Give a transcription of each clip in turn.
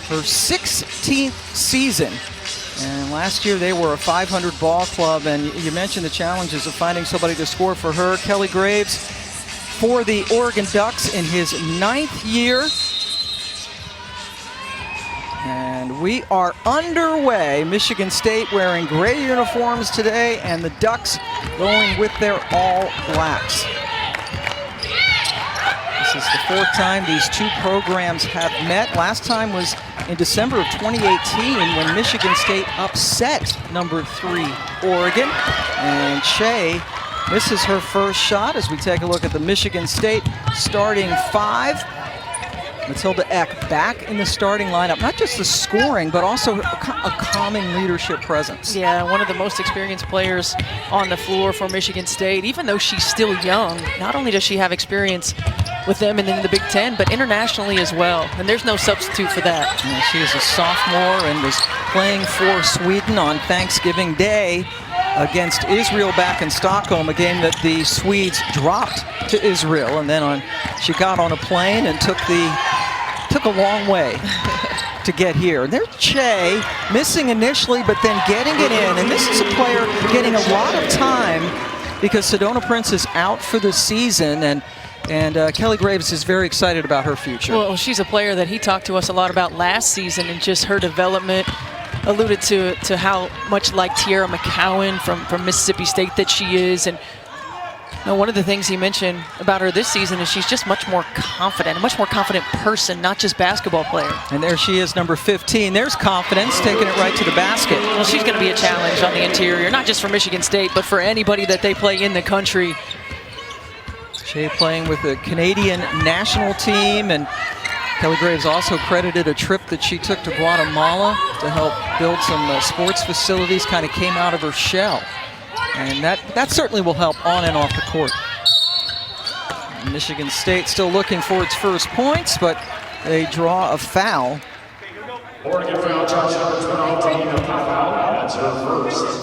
her 16th season. And last year they were a 500 ball club, and you mentioned the challenges of finding somebody to score for her. Kelly Graves for the Oregon Ducks in his 9th year. And we are underway. Michigan State wearing gray uniforms today, and the Ducks going with their all blacks. This is the 4th time these two programs have met. Last time was in December of 2018 when Michigan State upset number 3 Oregon. And Shea misses her first shot as we take a look at the Michigan State starting 5. Matilda Eck back in the starting lineup. Not just the scoring, but also a calming leadership presence. Yeah, one of the most experienced players on the floor for Michigan State. Even though she's still young, not only does she have experience with them and in the Big Ten, but internationally as well. And there's no substitute for that. Yeah, she is a sophomore and was playing for Sweden on Thanksgiving Day against Israel back in Stockholm, a game that the Swedes dropped to Israel. And then she got on a plane and took a long way to get here. And there's Che, missing initially, but then getting it in. And this is a player getting a lot of time because Sedona Prince is out for the season, and Kelly Graves is very excited about her future. Well, she's a player that he talked to us a lot about last season, and just her development. Alluded to how much like Tiara McCowan from Mississippi State that she is. And one of the things he mentioned about her this season is she's just much more confident, a much more confident person, not just basketball player. And there she is, number 15. There's confidence, taking it right to the basket. Well, she's going to be a challenge on the interior, not just for Michigan State, but for anybody that they play in the country. Shea playing with the Canadian national team, and Kelly Graves also credited a trip that she took to Guatemala to help build some sports facilities, kind of came out of her shell. And that certainly will help on and off the court. Michigan State still looking for its first points, but they draw a foul.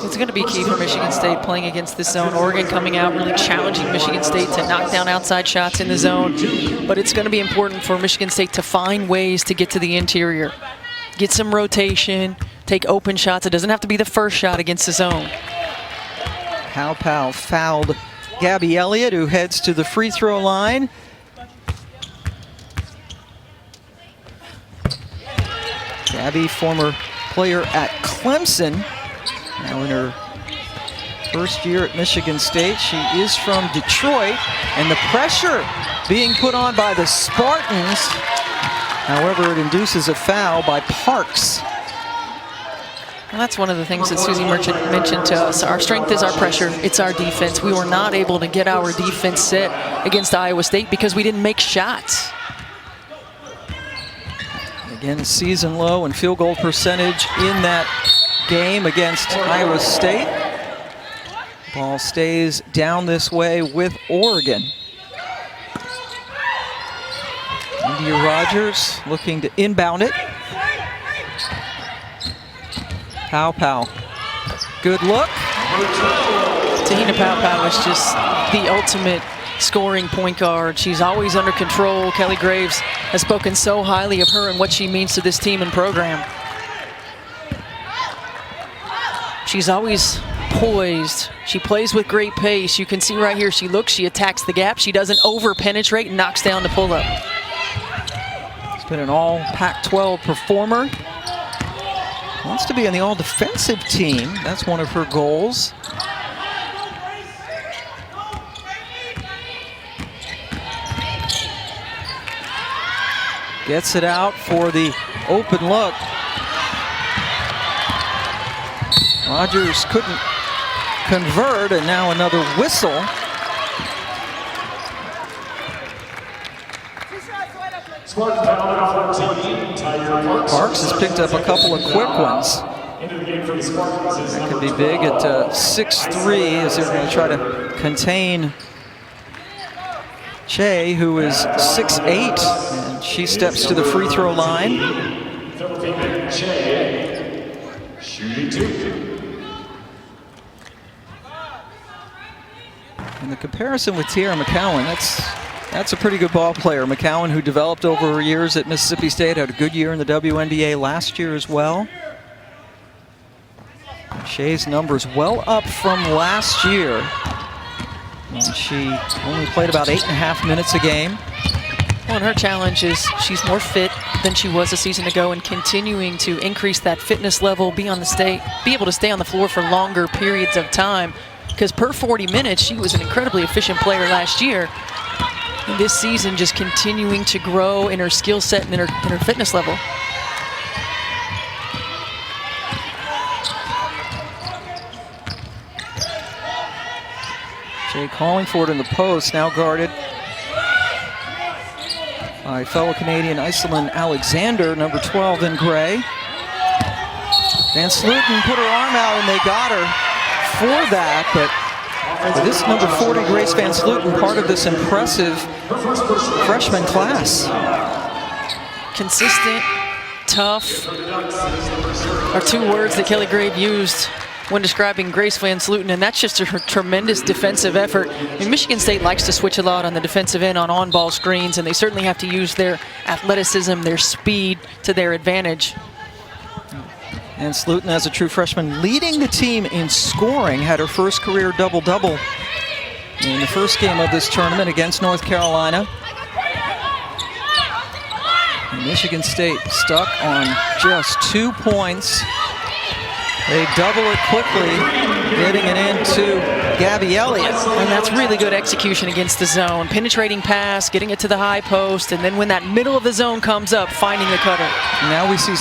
It's going to be key for Michigan State playing against this zone. Oregon coming out really challenging Michigan State to knock down outside shots in the zone. But it's going to be important for Michigan State to find ways to get to the interior. Get some rotation, take open shots. It doesn't have to be the first shot against the zone. Powell fouled Gabby Elliott, who heads to the free throw line. Gabby, former player at Clemson, now in her first year at Michigan State. She is from Detroit, and the pressure being put on by the Spartans. However, it induces a foul by Parks. Well, that's one of the things that Susie Merchant mentioned to us. Our strength is our pressure. It's our defense. We were not able to get our defense set against Iowa State because we didn't make shots. Again, season low and field goal percentage in that game against Iowa State. Ball stays down this way with Oregon. India Rogers looking to inbound it. Powell. Good look. Tahina Powell is just the ultimate scoring point guard. She's always under control. Kelly Graves has spoken so highly of her and what she means to this team and program. She's always poised. She plays with great pace. You can see right here, she looks, she attacks the gap. She doesn't over-penetrate and knocks down the pull-up. She's been an all Pac-12 performer. Wants to be on the all-defensive team. That's one of her goals. Gets it out for the open look. Rogers couldn't convert, and now another whistle. Parks has picked up a couple of quick ones. That could be big at 6'3", as they're going to try to contain Che, who is 6'8", and she steps to the free throw line. And the comparison with Tiara McCowan, That's a pretty good ball player. McCowan, who developed over years at Mississippi State, had a good year in the WNBA last year as well. Shea's numbers well up from last year. And she only played about 8.5 minutes a game. Well, and her challenge is she's more fit than she was a season ago, and continuing to increase that fitness level, be able to stay on the floor for longer periods of time. Because per 40 minutes, she was an incredibly efficient player last year. And this season, just continuing to grow in her skill set and in her fitness level. Shea calling for it in the post, now guarded by fellow Canadian Iselin Alexander, number 12 in gray. Van Sluten put her arm out and they got her for that, but this number 40, Grace Van Sluten, part of this impressive freshman class. Consistent, tough are two words that Kelly Grave used when describing Grace Van Sluten, and that's just her tremendous defensive effort. I mean, Michigan State likes to switch a lot on the defensive end on on-ball screens, and they certainly have to use their athleticism, their speed to their advantage. And Sluten, as a true freshman, leading the team in scoring, had her first career double-double in the first game of this tournament against North Carolina. And Michigan State stuck on just 2 points. They double it quickly, getting it into Gabby Elliott. And that's really good execution against the zone. Penetrating pass, getting it to the high post, and then when that middle of the zone comes up, finding the cutter. Now we see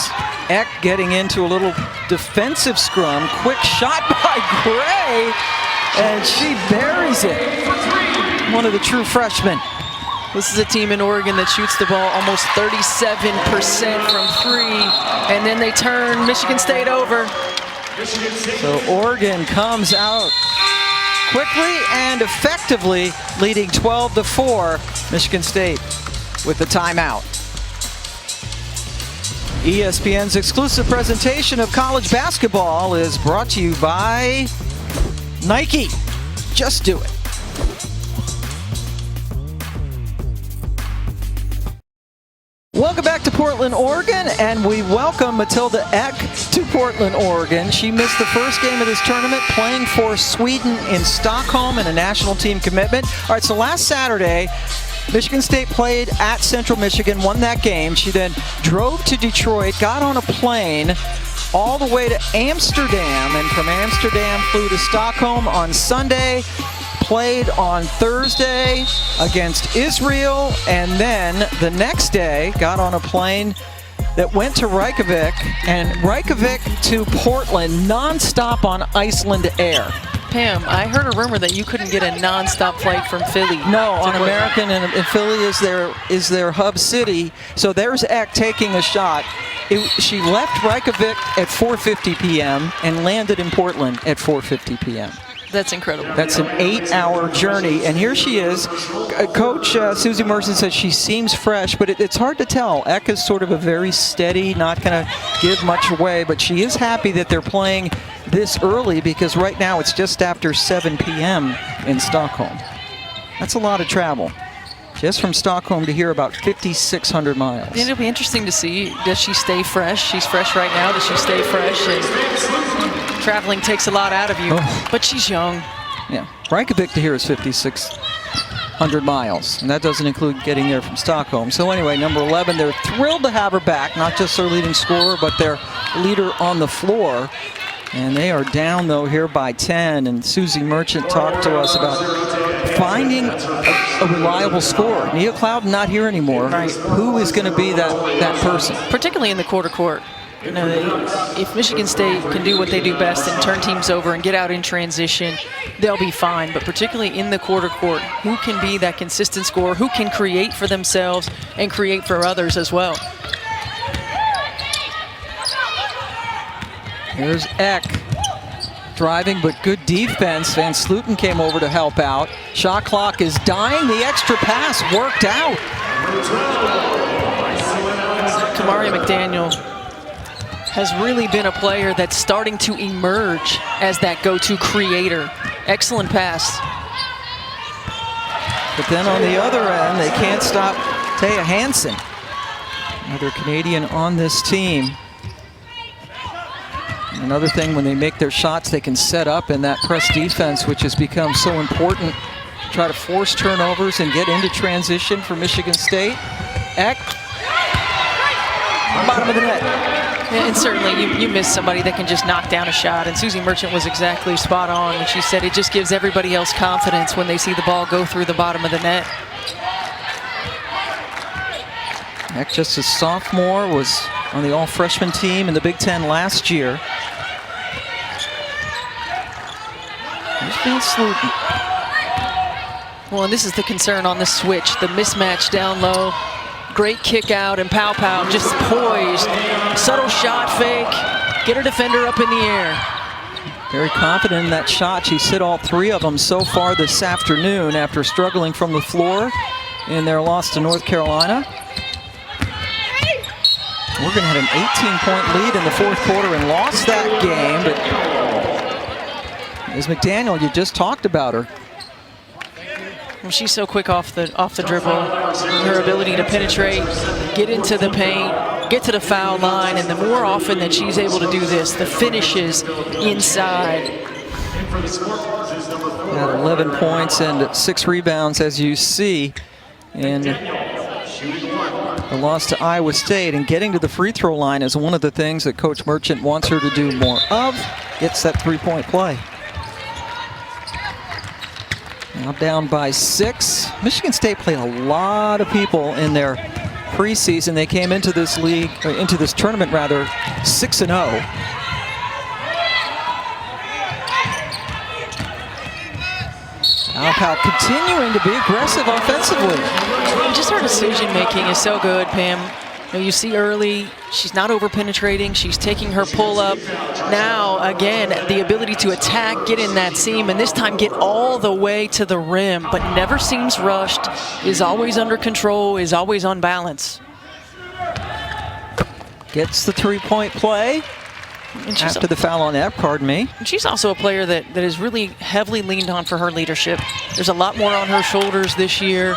Eck getting into a little defensive scrum. Quick shot by Gray, and she buries it. One of the true freshmen. This is a team in Oregon that shoots the ball almost 37% from three, and then they turn Michigan State over. So Oregon comes out quickly and effectively, leading 12-4. Michigan State with the timeout. ESPN's exclusive presentation of college basketball is brought to you by Nike. Just do it. Welcome back to Portland, Oregon, and we welcome Matilda Eck to Portland, Oregon. She missed the first game of this tournament playing for Sweden in Stockholm in a national team commitment. All right, so last Saturday, Michigan State played at Central Michigan, won that game. She then drove to Detroit, got on a plane all the way to Amsterdam, and from Amsterdam flew to Stockholm on Sunday, played on Thursday against Israel, and then the next day got on a plane that went to Reykjavik, and Reykjavik to Portland nonstop on Iceland Air. Pam, I heard a rumor that you couldn't get a non-stop flight from Philly. No, on American, and Philly is their hub city. So there's Eck taking a shot. She left Reykjavik at 4:50 p.m. and landed in Portland at 4:50 p.m. That's incredible. That's an 8-hour journey, and here she is. Coach Susie Merson says she seems fresh, but it's hard to tell. Eck is sort of a very steady, not going to give much away, but she is happy that they're playing this early because right now it's just after 7 p.m. in Stockholm. That's a lot of travel. Just from Stockholm to here, about 5,600 miles. And it'll be interesting to see, does she stay fresh? She's fresh right now. Does she stay fresh? And traveling takes a lot out of you, but she's young. Yeah, Reykjavik to here is 5,600 miles, and that doesn't include getting there from Stockholm. So anyway, number 11, they're thrilled to have her back, not just their leading scorer, but their leader on the floor. And they are down, though, here by 10, and Susie Merchant talked to us about finding a reliable scorer. Nia Cloud not here anymore. Right. Who is going to be that person? Particularly in the quarter-court. You know, if Michigan State can do what they do best and turn teams over and get out in transition, they'll be fine. But particularly in the quarter-court, who can be that consistent scorer? Who can create for themselves and create for others as well? Here's Eck driving, but good defense. Van Sluten came over to help out. Shot clock is dying. The extra pass worked out. Kamari McDaniel has really been a player that's starting to emerge as that go-to creator. Excellent pass. But then on the other end, they can't stop Taya Hansen, another Canadian on this team. Another thing, when they make their shots, they can set up in that press defense, which has become so important. Try to force turnovers and get into transition for Michigan State. Eck, bottom of the net. Yeah, and certainly you miss somebody that can just knock down a shot, and Susie Merchant was exactly spot on when she said it just gives everybody else confidence when they see the ball go through the bottom of the net. Eck, just a sophomore, was on the all-freshman team in the Big Ten last year. Here's Van Sluten. Well, and this is the concern on the switch, the mismatch down low. Great kick out, and Pow Pow just poised. Subtle shot fake, get her defender up in the air. Very confident in that shot. She's hit all 3 of them so far this afternoon after struggling from the floor in their loss to North Carolina. Oregon had an 18-point lead in the 4th quarter and lost that game, but as McDaniel, you just talked about her. Well, she's so quick off the dribble. Her ability to penetrate, get into the paint, get to the foul line, and the more often that she's able to do this, the finishes inside. Had 11 points and 6 rebounds, as you see, in the loss to Iowa State. And getting to the free throw line is one of the things that Coach Merchant wants her to do more of. Gets that 3-point play. Now down by 6. Michigan State played a lot of people in their preseason. They came into this league, or into this tournament rather, 6-0. Pow continuing to be aggressive offensively. Just her decision making is so good, Pam. You see early, she's not over penetrating, she's taking her pull up. Now, again, the ability to attack, get in that seam, and this time get all the way to the rim, but never seems rushed, is always under control, is always on balance. Gets the 3-point play after the foul on Epp, pardon me. And she's also a player that is really heavily leaned on for her leadership. There's a lot more on her shoulders this year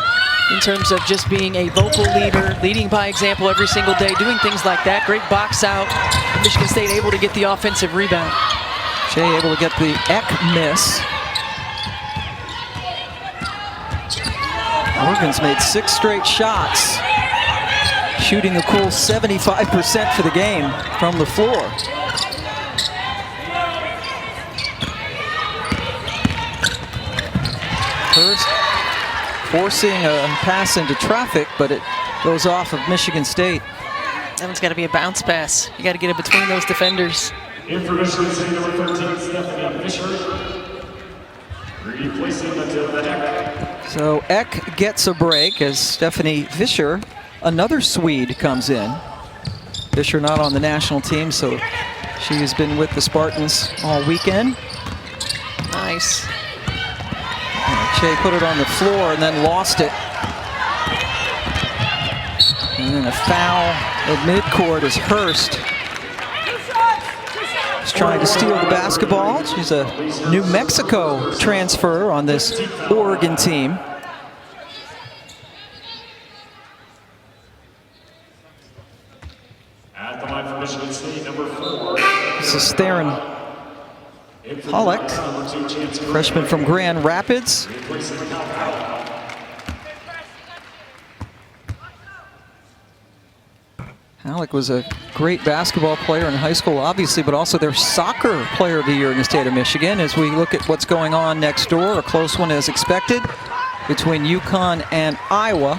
in terms of just being a vocal leader, leading by example every single day, doing things like that. Great box out. Michigan State able to get the offensive rebound. Shea able to get the Eck miss. Oregon's made 6 straight shots, shooting a cool 75% for the game from the floor. First, forcing a pass into traffic, but it goes off of Michigan State. That one's got to be a bounce pass. You got to get it between those defenders. In for Michigan State, number 13, Stephanie Fisher. Replacing Matilda Eck. So Eck gets a break as Stephanie Fisher, another Swede, comes in. Fisher not on the national team, so she has been with the Spartans all weekend. Nice. Shea put it on the floor and then lost it. And then a foul at midcourt as Hurst is trying to steal the basketball. She's a New Mexico transfer on this Oregon team. At the line for Michigan State, number 4. This is Theron Pollock, freshman from Grand Rapids. Halleck was a great basketball player in high school, obviously, but also their soccer player of the year in the state of Michigan. As we look at what's going on next door, a close one as expected between UConn and Iowa.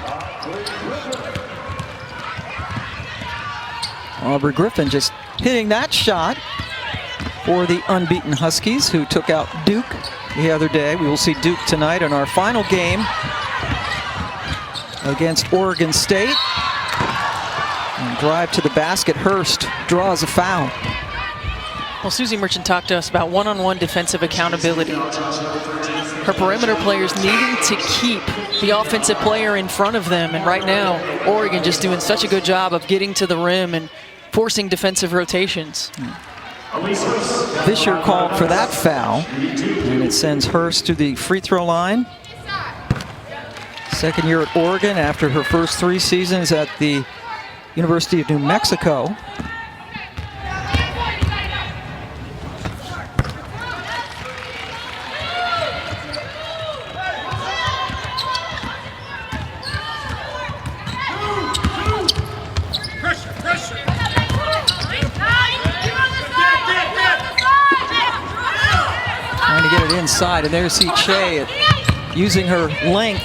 Aubrey Griffin just hitting that shot for the unbeaten Huskies, who took out Duke the other day. We will see Duke tonight in our final game against Oregon State. And drive to the basket, Hurst draws a foul. Well, Susie Merchant talked to us about one-on-one defensive accountability. Her perimeter players needing to keep the offensive player in front of them, and right now, Oregon just doing such a good job of getting to the rim and forcing defensive rotations. Fisher called for that foul, and it sends Hurst to the free throw line. Second year at Oregon after her first 3 seasons at the University of New Mexico. Trying to get it inside, and there's Che using her length.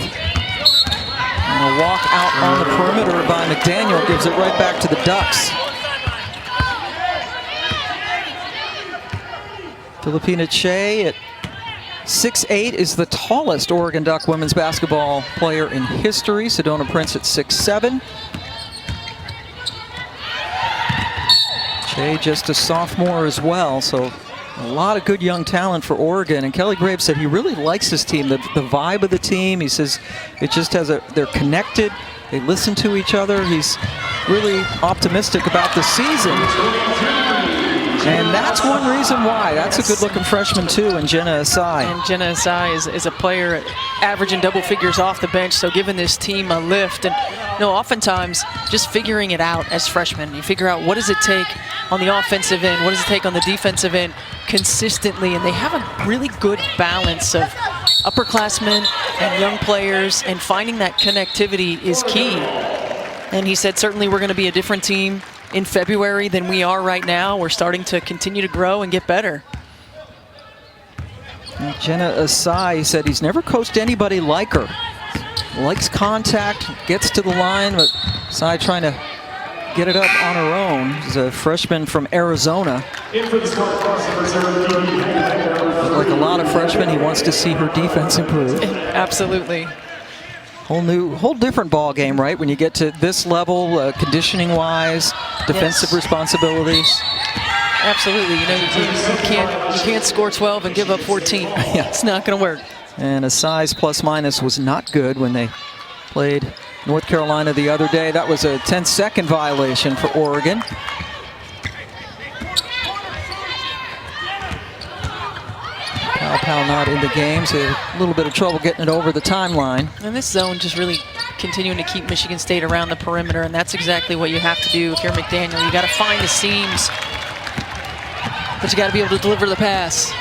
And a walk out on the perimeter by McDaniel gives it right back to the Ducks. Filipina Che at 6'8" is the tallest Oregon Duck women's basketball player in history. Sedona Prince at 6'7". Che just a sophomore as well, so a lot of good young talent for Oregon. And Kelly Graves said he really likes his team, the vibe of the team. He says it just has they're connected, they listen to each other. He's really optimistic about the season. And that's one reason why. That's a good-looking freshman, too, in Jenna Asai. And Jenna Asai is a player averaging double figures off the bench, so giving this team a lift. And oftentimes just figuring it out as freshmen. You figure out what does it take on the offensive end, what does it take on the defensive end consistently, and they have a really good balance of upperclassmen and young players, and finding that connectivity is key. And he said certainly we're going to be a different team in February than we are right now. We're starting to continue to grow and get better. And Jenna Asai said he's never coached anybody like her. Likes contact, gets to the line, but Asai trying to get it up on her own. She's a freshman from Arizona. But like a lot of freshmen, he wants to see her defense improve. Absolutely. Whole different ball game, right? When you get to this level, conditioning-wise, defensive responsibilities. Absolutely. You can't score 12 and give up 14. Yeah. It's not going to work. And Asai's plus-minus was not good when they played North Carolina the other day. That was a 10-second violation for Oregon. Powell not in the game, so a little bit of trouble getting it over the timeline. And this zone just really continuing to keep Michigan State around the perimeter, and that's exactly what you have to do if you're McDaniel. You got to find the seams, but you got to be able to deliver the pass.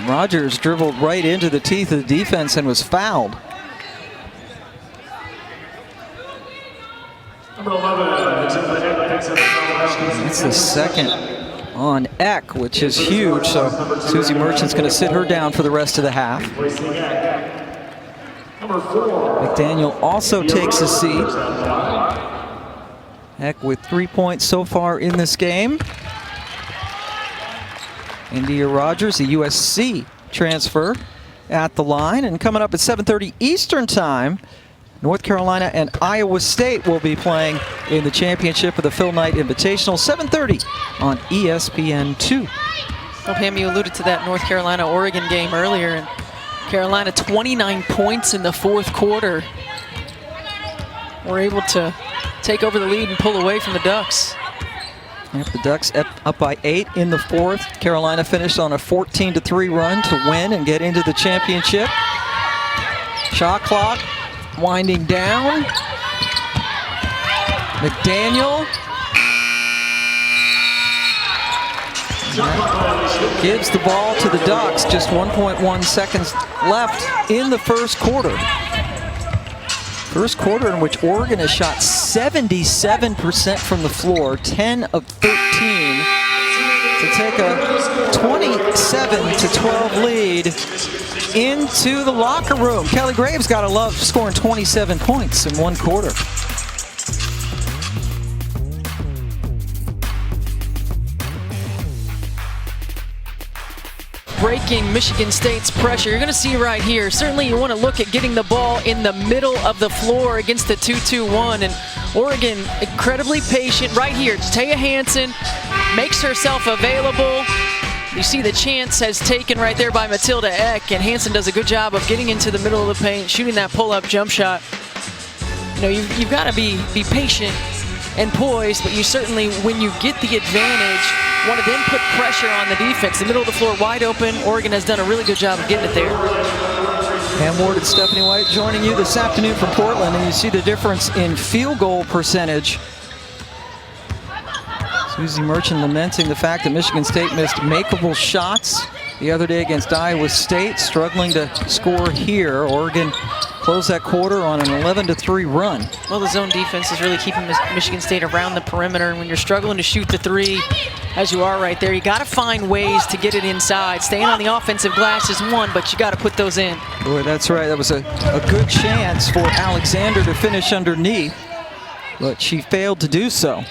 Rogers dribbled right into the teeth of the defense and was fouled. Number 11, That's the second on Eck, which is huge. So Susie Merchant's going to sit her down for the rest of the half. McDaniel also takes a seat. Eck with 3 points so far in this game. India Rogers, the USC transfer, at the line. And coming up at 7:30 Eastern Time, North Carolina and Iowa State will be playing in the championship of the Phil Knight Invitational, 7:30 on ESPN2. Well, Pam, you alluded to that North Carolina-Oregon game earlier, and Carolina 29 points in the fourth quarter. Were able to take over the lead and pull away from the Ducks. Yep, the Ducks up by 8 in the fourth. Carolina finished on a 14-3 run to win and get into the championship. Shot clock winding down. McDaniel gives the ball to the Ducks. Just 1.1 seconds left in the first quarter. First quarter in which Oregon has shot 77% from the floor, 10 of 13, to take a 27-12 lead into the locker room. Kelly Graves got to love scoring 27 points in one quarter. Breaking Michigan State's pressure. You're going to see right here. Certainly you want to look at getting the ball in the middle of the floor against the 2-2-1. And Oregon incredibly patient right here. Taya Hansen makes herself available. You see the chance has taken right there by Matilda Eck, and Hansen does a good job of getting into the middle of the paint, shooting that pull-up jump shot. You know, you've got to be patient and poised, but you certainly, when you get the advantage, one of them put pressure on the defense. The middle of the floor wide open. Oregon has done a really good job of getting it there. Pam Ward and Stephanie White joining you this afternoon from Portland, and you see the difference in field goal percentage. Susie Merchant lamenting the fact that Michigan State missed makeable shots the other day against Iowa State, struggling to score here. Oregon closed that quarter on an 11-3 run. Well, the zone defense is really keeping Michigan State around the perimeter, and when you're struggling to shoot the three, as you are right there, you got to find ways to get it inside. Staying on the offensive glass is one, but you got to put those in. Boy, that's right. That was a good chance for Alexander to finish underneath, but she failed to do so.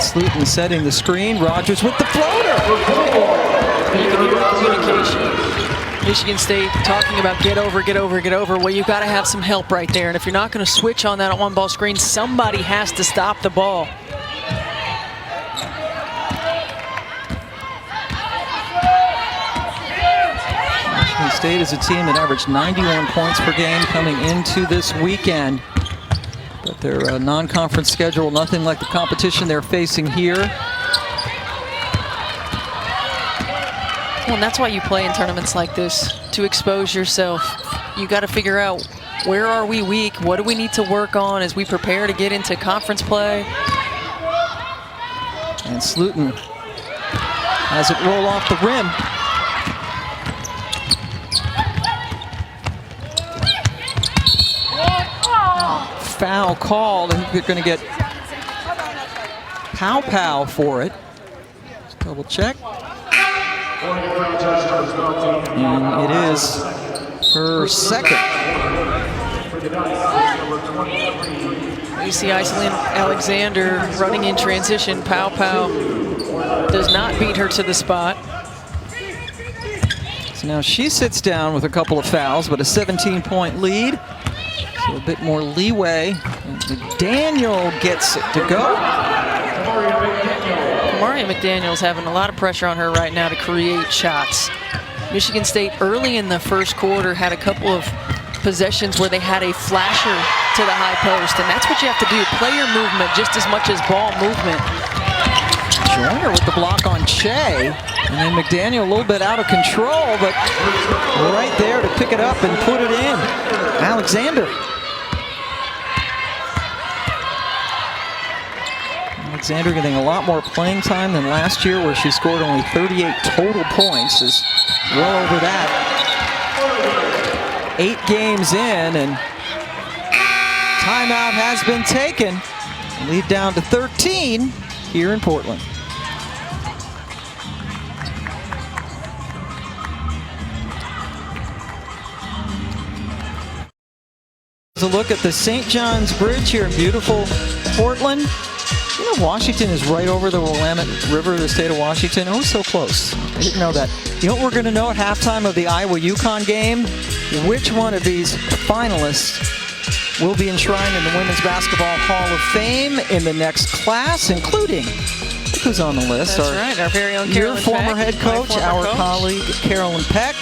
Slutin setting the screen. Rogers with the floater. You can hear the communication. Michigan State talking about get over, get over, get over. Well, you've got to have some help right there. And if you're not going to switch on that one-ball screen, somebody has to stop the ball. Michigan State is a team that averaged 91 points per game coming into this weekend. But their non-conference schedule, nothing like the competition they're facing here. Well, and that's why you play in tournaments like this, to expose yourself. You got to figure out, where are we weak? What do we need to work on as we prepare to get into conference play? And Slutin has it roll off the rim. Foul called. I think they're going to get pow for it. Let's double check. And it is her second. You see Iselin Alexander running in transition. Pow does not beat her to the spot. So now she sits down with a couple of fouls, but a 17-point lead. So a bit more leeway. McDaniel gets it to go. Maria McDaniel's having a lot of pressure on her right now to create shots. Michigan State early in the first quarter had a couple of possessions where they had a flasher to the high post, and that's what you have to do. Player movement just as much as ball movement. Joyner with the block on Che. And then McDaniel a little bit out of control, but right there to pick it up and put it in. Alexander. Alexander getting a lot more playing time than last year, where she scored only 38 total points. Is well over that. 8 games in, and timeout has been taken. Lead down to 13 here in Portland. A look at the St. John's Bridge here in beautiful Portland. You know, Washington is right over the Willamette River, the state of Washington. Oh, so close. I didn't know that. You know what we're going to know at halftime of the Iowa-UConn game? Which one of these finalists will be enshrined in the Women's Basketball Hall of Fame in the next class, including, who's on the list? That's right, our very own Carolyn Peck. Your former head coach, our coach. colleague, Carolyn Peck.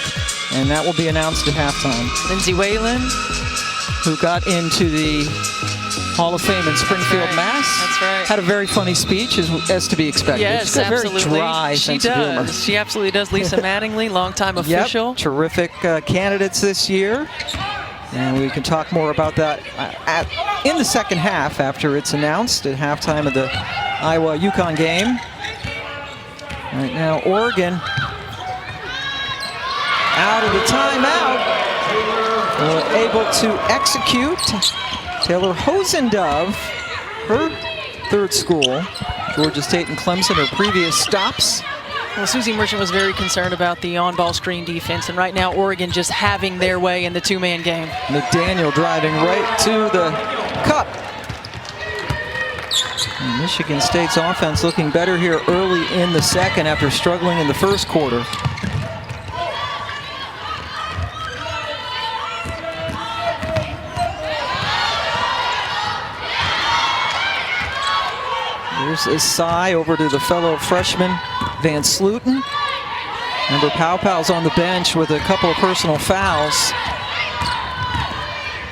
And that will be announced at halftime. Lindsay Whalen, who got into the Hall of Fame in Springfield, Mass. That's right. Had a very funny speech, as to be expected. Yes, She's got a absolutely. very dry sense of humor. She absolutely does. Lisa Mattingly, longtime official. Yep, terrific candidates this year. And we can talk more about that in the second half after it's announced at halftime of the Iowa-UConn game. Right now, Oregon out of the timeout. Able to execute. Taylor Hosendove, her third school, Georgia State and Clemson, her previous stops. Well, Susie Merchant was very concerned about the on-ball screen defense, and right now Oregon just having their way in the two-man game. McDaniel driving right to the cup. And Michigan State's offense looking better here early in the second after struggling in the first quarter. There's Isai over to the fellow freshman, Van Sluten. Remember, Pow's on the bench with a couple of personal fouls.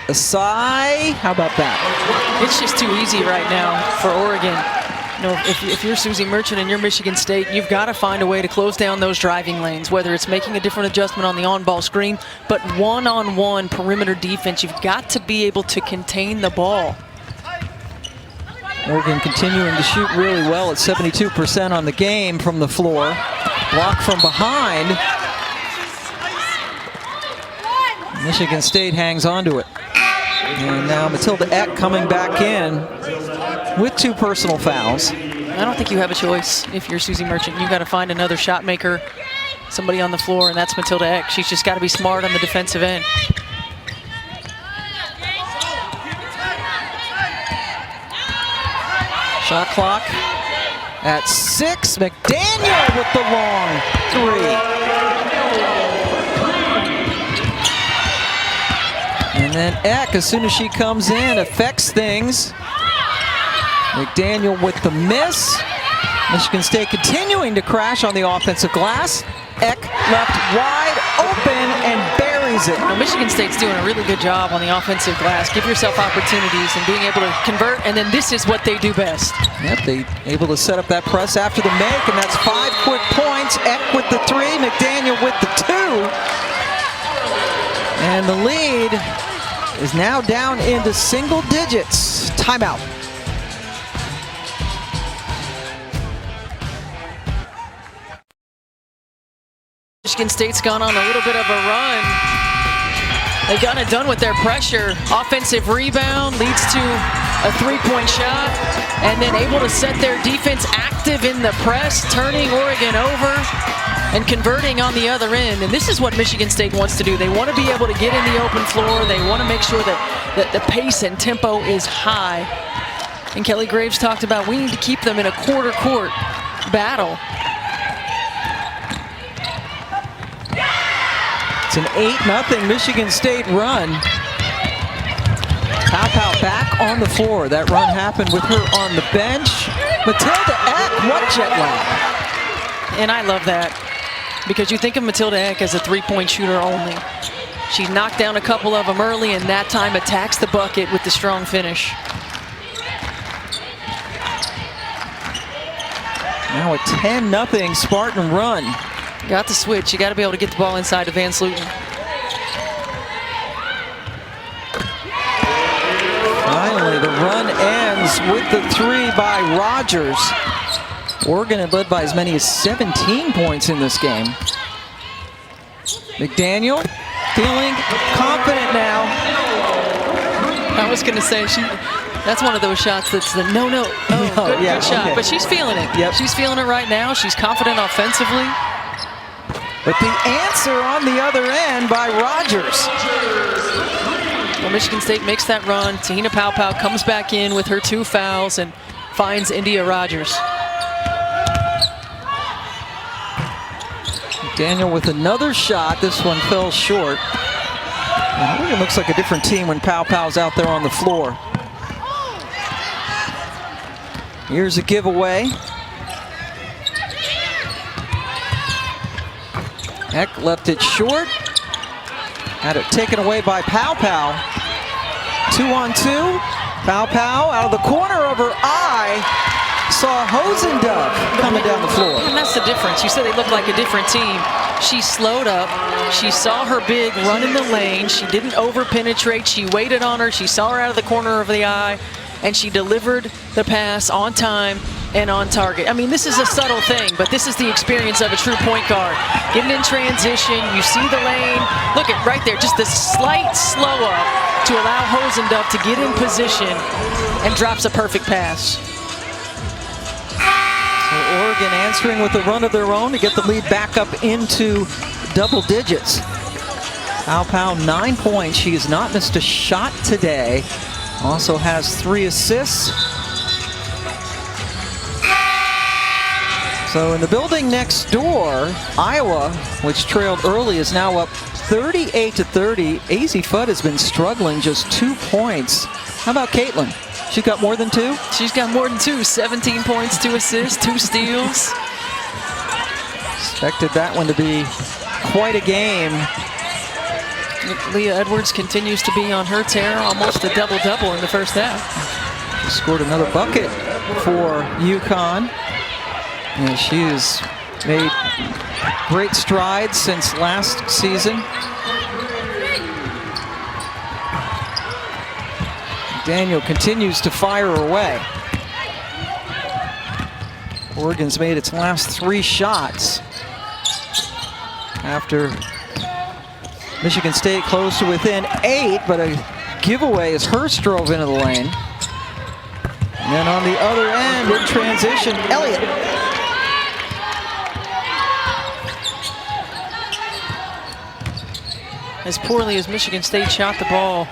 Asai, how about that? It's just too easy right now for Oregon. You know, if you're Susie Merchant and you're Michigan State, you've got to find a way to close down those driving lanes, whether it's making a different adjustment on the on-ball screen, but one-on-one perimeter defense, you've got to be able to contain the ball. Oregon continuing to shoot really well at 72% on the game from the floor. Block from behind. Michigan State hangs on to it. And now Matilda Eck coming back in with 2 personal fouls. I don't think you have a choice if you're Susie Merchant. You've got to find another shot maker, somebody on the floor, and that's Matilda Eck. She's just got to be smart on the defensive end. Shot clock at 6. McDaniel with the long 3. And then Eck, as soon as she comes in, affects things. McDaniel with the miss. Michigan State continuing to crash on the offensive glass. Eck left wide open and buries it. Well, Michigan State's doing a really good job on the offensive glass. Give yourself opportunities and being able to convert, and then this is what they do best. Yep, they able to set up that press after the make, and that's 5 quick points. Eck with the 3, McDaniel with the 2. And the lead is now down into single digits. Timeout. Michigan State's gone on a little bit of a run. They got it done with their pressure. Offensive rebound leads to a 3-point shot, and then able to set their defense active in the press, turning Oregon over and converting on the other end. And this is what Michigan State wants to do. They want to be able to get in the open floor. They want to make sure that the pace and tempo is high. And Kelly Graves talked about we need to keep them in a quarter court battle. It's an 8-0 Michigan State run. Pow back on the floor. That run happened with her on the bench. Matilda Eck, what jet lag. And I love that, because you think of Matilda Eck as a 3-point shooter only. She knocked down a couple of them early, and that time attacks the bucket with the strong finish. Now a 10-0 Spartan run. Got the switch. You got to be able to get the ball inside to Van Sluten. Finally, the run ends with the 3 by Rogers. Oregon had led by as many as 17 points in this game. McDaniel feeling confident now. I was going to say, that's one of those shots that's the good shot. Okay. But she's feeling it. Yep. She's feeling it right now. She's confident offensively. But the answer on the other end by Rogers. Well, Michigan State makes that run. Tahina Pow comes back in with her 2 fouls and finds India Rogers. Daniel with another shot. This one fell short. And Oregon looks like a different team when Pow's out there on the floor. Here's a giveaway. Eck left it short. Had it taken away by Pow. 2-on-2. Pow out of the corner of her eye. Saw Hosendove coming down the floor. And that's the difference. You said they look like a different team. She slowed up. She saw her big run in the lane. She didn't over-penetrate. She waited on her. She saw her out of the corner of the eye, and she delivered the pass on time and on target. I mean, this is a subtle thing, but this is the experience of a true point guard. Getting in transition, you see the lane. Look at right there, just the slight slow up to allow Hosendove to get in position and drops a perfect pass. So Oregon answering with a run of their own to get the lead back up into double digits. Pow 9 points. She has not missed a shot today. Also has 3 assists. So in the building next door, Iowa, which trailed early, is now up 38-30. Azzi Fudd has been struggling, just 2 points. How about Caitlin? She got more than 2? She's got more than 2. 17 points, 2 assists, 2 steals. Expected that one to be quite a game Leah Edwards continues to be on her tear, almost a double-double in the first half. She scored another bucket for UConn. And she has made great strides since last season. Daniel continues to fire away. Oregon's made its last 3 shots after Michigan State closed to within 8, but a giveaway as Hurst drove into the lane. And then on the other end in transition, Elliott. As poorly as Michigan State shot the ball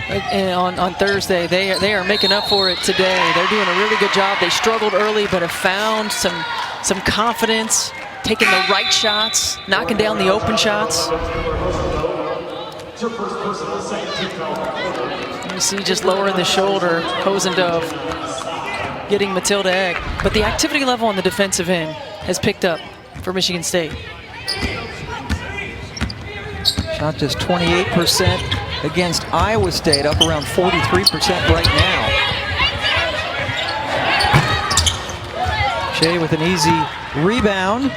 on Thursday, they are making up for it today. They're doing a really good job. They struggled early, but have found some confidence, taking the right shots, knocking down the open shots. You see just lowering the shoulder, Hosendove getting Matilda Egg. But the activity level on the defensive end has picked up for Michigan State. Shot just 28% against Iowa State, up around 43% right now. Shea with an easy rebound.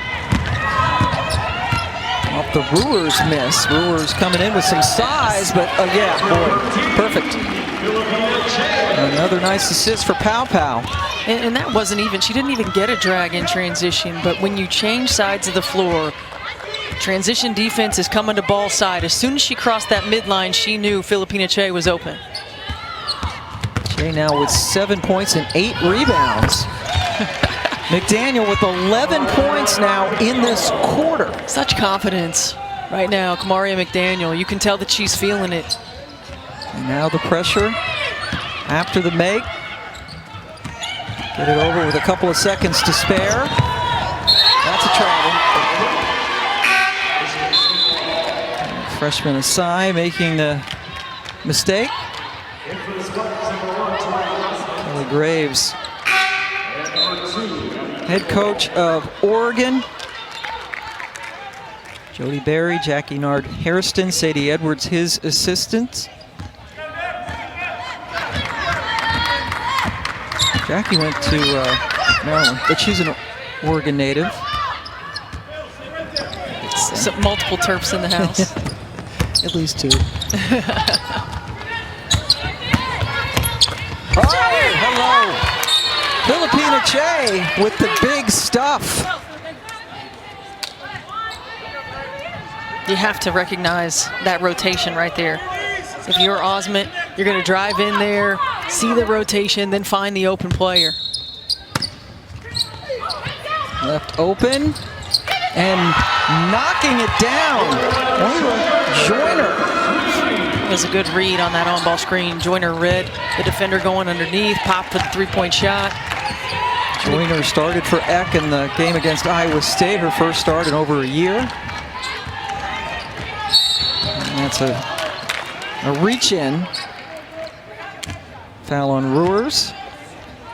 Off the Brewers miss. Brewers coming in with some size, but yeah, boy, perfect. Another nice assist for Pow Pow. And that wasn't even, she didn't even get a drag in transition, but when you change sides of the floor, transition defense is coming to ball side. As soon as she crossed that midline, she knew Filipina Che was open. Che now with 7 points and 8 rebounds. McDaniel with 11 points now in this quarter. Such confidence right now, Kamaria McDaniel. You can tell that she's feeling it. And now the pressure after the make. Get it over with a couple of seconds to spare. That's a travel. Freshman Asai making the mistake. Kelly Graves, head coach of Oregon. Jody Berry, Jackie Nard Hairston, Sadie Edwards, his assistant. Jackie went to Maryland, but she's an Oregon native. Multiple Terps in the house. At least 2. Oh, hello. Filipina Che with the big stuff. You have to recognize that rotation right there. If you're Osment, you're going to drive in there, see the rotation, then find the open player. Left open and knocking it down. Joyner. It was a good read on that on-ball screen. Joyner read the defender going underneath, popped for the 3-point shot. Joyner started for Eck in the game against Iowa State, her first start in over a year. And that's a reach-in. Foul on Ruers.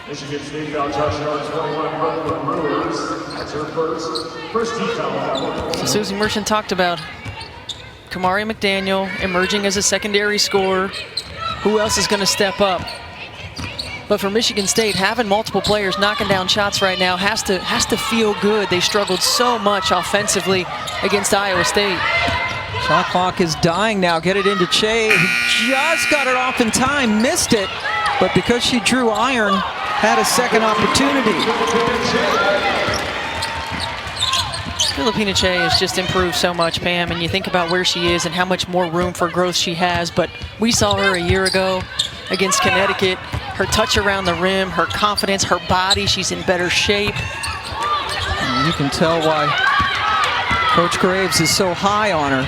Michigan State foul charge number 21 for Brewers. That's her first team foul. So Susie Merchant talked about Kamaria McDaniel emerging as a secondary scorer. Who else is going to step up? But for Michigan State, having multiple players knocking down shots right now has to feel good. They struggled so much offensively against Iowa State. Shot clock is dying now. Get it into Che, who just got it off in time, missed it, but because she drew iron, had a second opportunity. Filipina Che has just improved so much, Pam, and you think about where she is and how much more room for growth she has, but we saw her a year ago against Connecticut. Her touch around the rim, her confidence, her body, she's in better shape. And you can tell why Coach Graves is so high on her.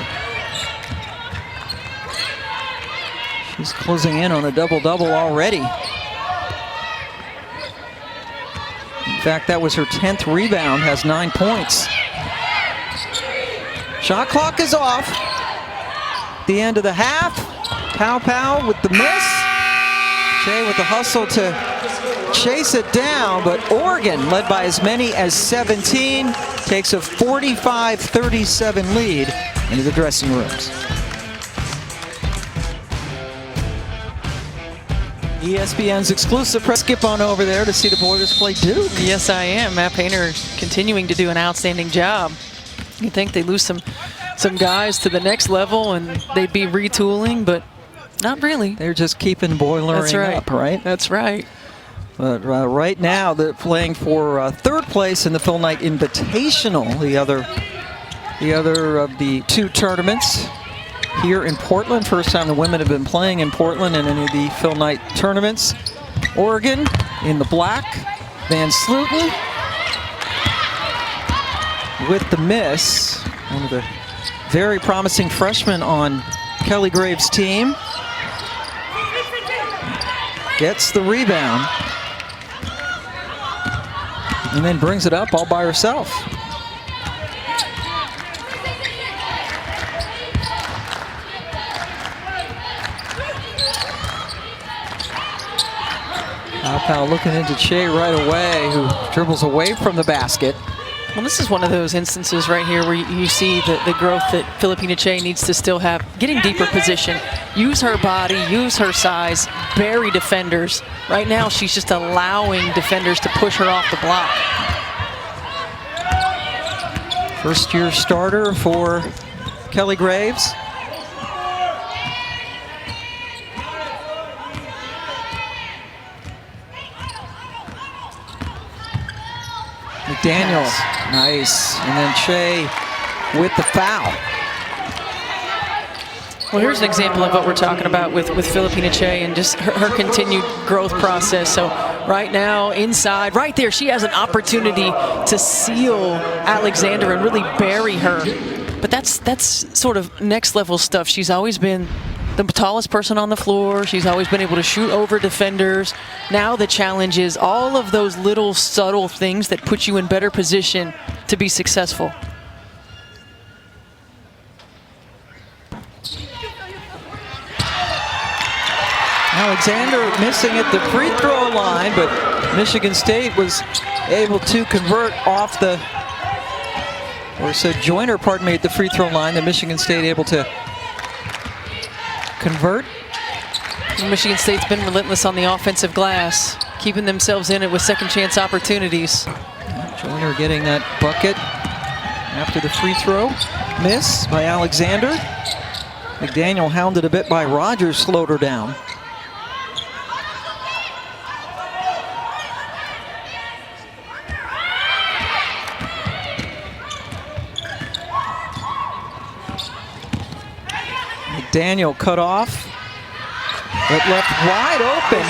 She's closing in on a double-double already. In fact, that was her 10th rebound, has 9 points. Shot clock is off. The end of the half. Pow Pow with the miss. Che with the hustle to chase it down, but Oregon, led by as many as 17, takes a 45-37 lead into the dressing rooms. ESPN's exclusive press. Skip on over there to see the Boilers play Duke. Yes, I am. Matt Painter continuing to do an outstanding job. You think they lose some guys to the next level and they'd be retooling, but not really. They're just keeping boilering up, right? That's right. But right now, they're playing for third place in the Phil Knight Invitational, the other of the two tournaments here in Portland. First time the women have been playing in Portland in any of the Phil Knight tournaments. Oregon in the black. Van Sluten with the miss. One of the very promising freshmen on Kelly Graves' team. Gets the rebound. And then brings it up all by herself. Alpal looking into Che right away, who dribbles away from the basket. Well, this is one of those instances right here where you see the growth that Filipina Che needs to still have. Getting deeper position, use her body, use her size, bury defenders. Right now, she's just allowing defenders to push her off the block. First-year starter for Kelly Graves. McDaniel, nice. And then Che with the foul. Well, here's an example of what we're talking about with Filipina Che and just her continued growth process. So right now, inside, right there, she has an opportunity to seal Alexander and really bury her. But that's sort of next level stuff. She's always been the tallest person on the floor. She's always been able to shoot over defenders. Now the challenge is all of those little subtle things that put you in better position to be successful. Alexander missing at the free throw line, but Michigan State was able to convert off the, or so Joyner, pardon me, at the free throw line. The Michigan State able to convert. Michigan State's been relentless on the offensive glass, keeping themselves in it with second chance opportunities. Joyner getting that bucket after the free throw. Miss by Alexander. McDaniel hounded a bit by Rogers, slowed her down. McDaniel cut off, but left wide open.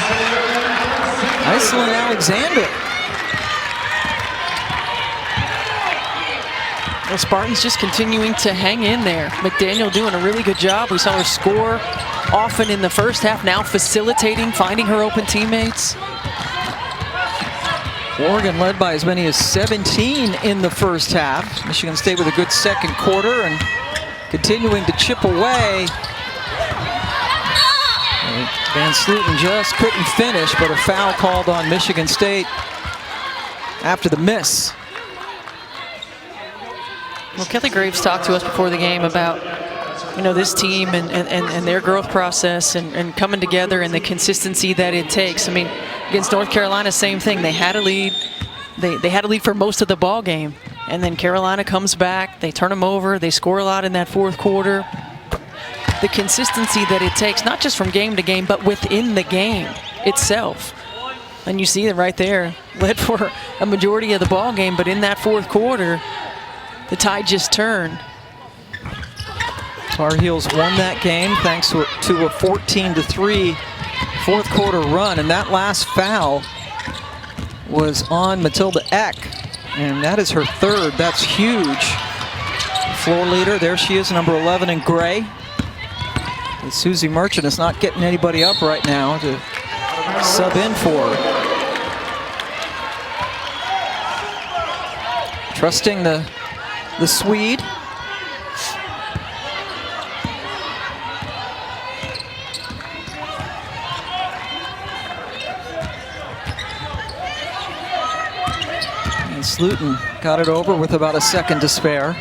Iceland Alexander. Well, Spartans just continuing to hang in there. McDaniel doing a really good job. We saw her score often in the first half, now facilitating, finding her open teammates. Oregon led by as many as 17 in the first half. Michigan State with a good second quarter and continuing to chip away. Van Sluten just couldn't finish, but a foul called on Michigan State after the miss. Well, Kelly Graves talked to us before the game about, you know, this team and their growth process and coming together and the consistency that it takes. I mean, against North Carolina, same thing. They had a lead. They had a lead for most of the ball game. And then Carolina comes back. They turn them over. They score a lot in that fourth quarter. The consistency that it takes, not just from game to game, but within the game itself. And you see it right there. Led for a majority of the ball game, but in that fourth quarter, the tide just turned. Tar Heels won that game thanks to a 14-3 fourth quarter run, and that last foul was on Matilda Eck, and that is her third. That's huge. Floor leader, there she is, number 11 in gray. And Susie Merchant is not getting anybody up right now to sub in for her. Trusting the Swede. And Sluten got it over with about a second to spare.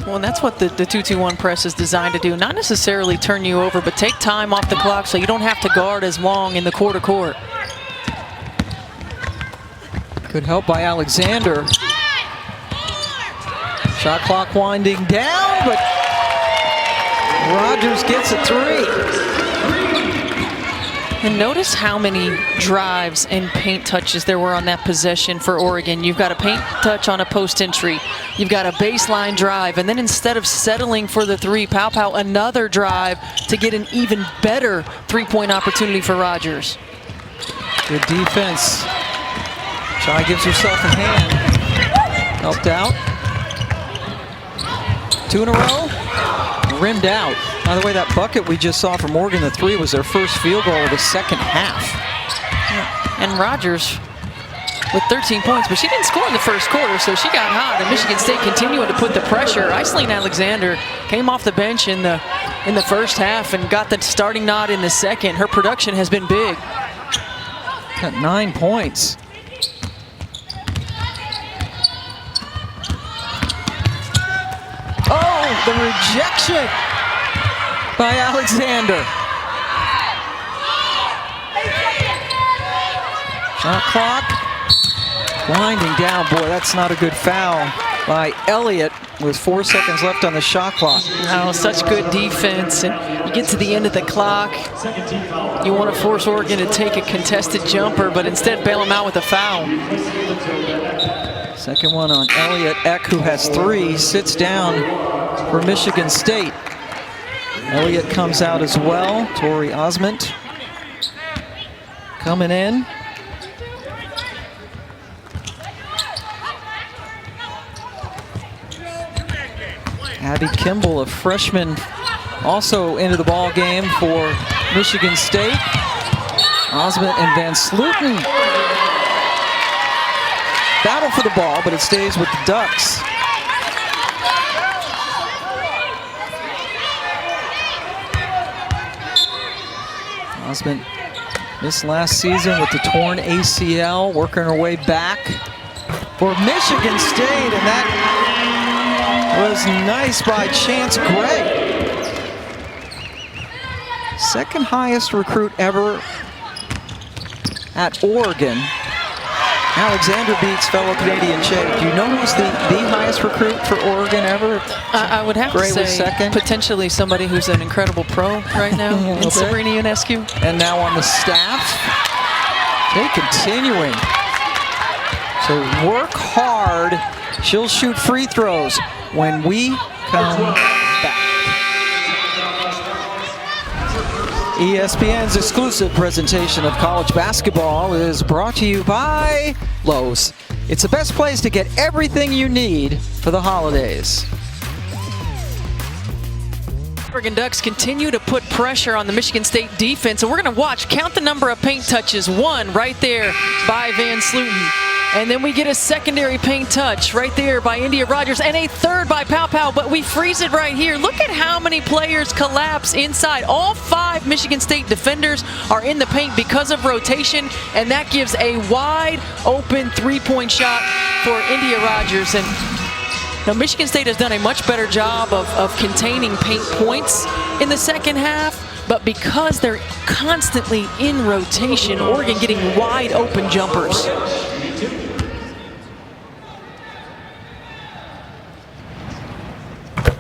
Well, and that's what the 2-2-1 press is designed to do. Not necessarily turn you over, but take time off the clock so you don't have to guard as long in the quarter court. Good help by Alexander. Shot clock winding down, but Rogers gets a three. And notice how many drives and paint touches there were on that possession for Oregon. You've got a paint touch on a post entry. You've got a baseline drive. And then instead of settling for the three, Pow Pow another drive to get an even better three-point opportunity for Rogers. Good defense. Chai gives herself a hand. Helped out. Two in a row. Rimmed out. By the way, that bucket we just saw from Oregon, the three, was their first field goal of the second half. And Rogers with 13 points, but she didn't score in the first quarter, so she got hot. And Michigan State continuing to put the pressure. Iceline Alexander came off the bench in the first half and got the starting nod in the second. Her production has been big. Got 9 points. Oh, the rejection by Alexander. Shot clock winding down. Boy, that's not a good foul by Elliott with 4 seconds left on the shot clock. Oh, such good defense. And you get to the end of the clock. You want to force Oregon to take a contested jumper, but instead bail them out with a foul. Second one on Elliott. Eck, who has 3, sits down for Michigan State. Elliott comes out as well. Tori Osment coming in. Abby Kimball, a freshman, also into the ball game for Michigan State. Osment and Van Sluten battle for the ball, but it stays with the Ducks. Osment missed last season with the torn ACL, working her way back for Michigan State, and that was nice by Chance Gray. Second highest recruit ever at Oregon. Alexander beats fellow Canadian Che. Do you know who's the highest recruit for Oregon ever? I would have Gray to was say second. Potentially somebody who's an incredible pro right now in Sabrina Ionescu. And now on the staff, they continuing to work hard. She'll shoot free throws when we come back. ESPN's exclusive presentation of college basketball is brought to you by Lowe's. It's the best place to get everything you need for the holidays. Oregon Ducks continue to put pressure on the Michigan State defense, and we're going to count the number of paint touches. 1 right there by Van Sluten. And then we get a secondary paint touch right there by India Rogers, and a third by Pow Pow, but we freeze it right here. Look at how many players collapse inside. All 5 Michigan State defenders are in the paint because of rotation, and that gives a wide open three-point shot for India Rogers. And now Michigan State has done a much better job of containing paint points in the second half, but because they're constantly in rotation, Oregon getting wide open jumpers.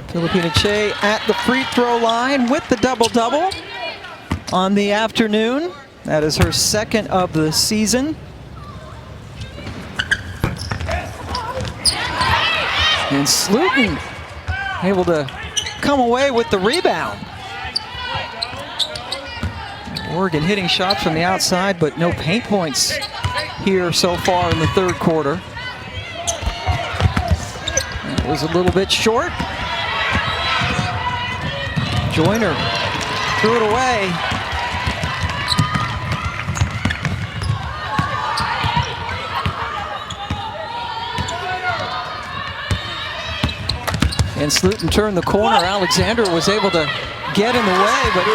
Filipina Che at the free throw line with the double-double on the afternoon. That is her second of the season. And Sluten able to come away with the rebound. Oregon hitting shots from the outside, but no paint points here so far in the third quarter. That was a little bit short. Joyner threw it away. And Sluten turned the corner. Alexander was able to get in the way, but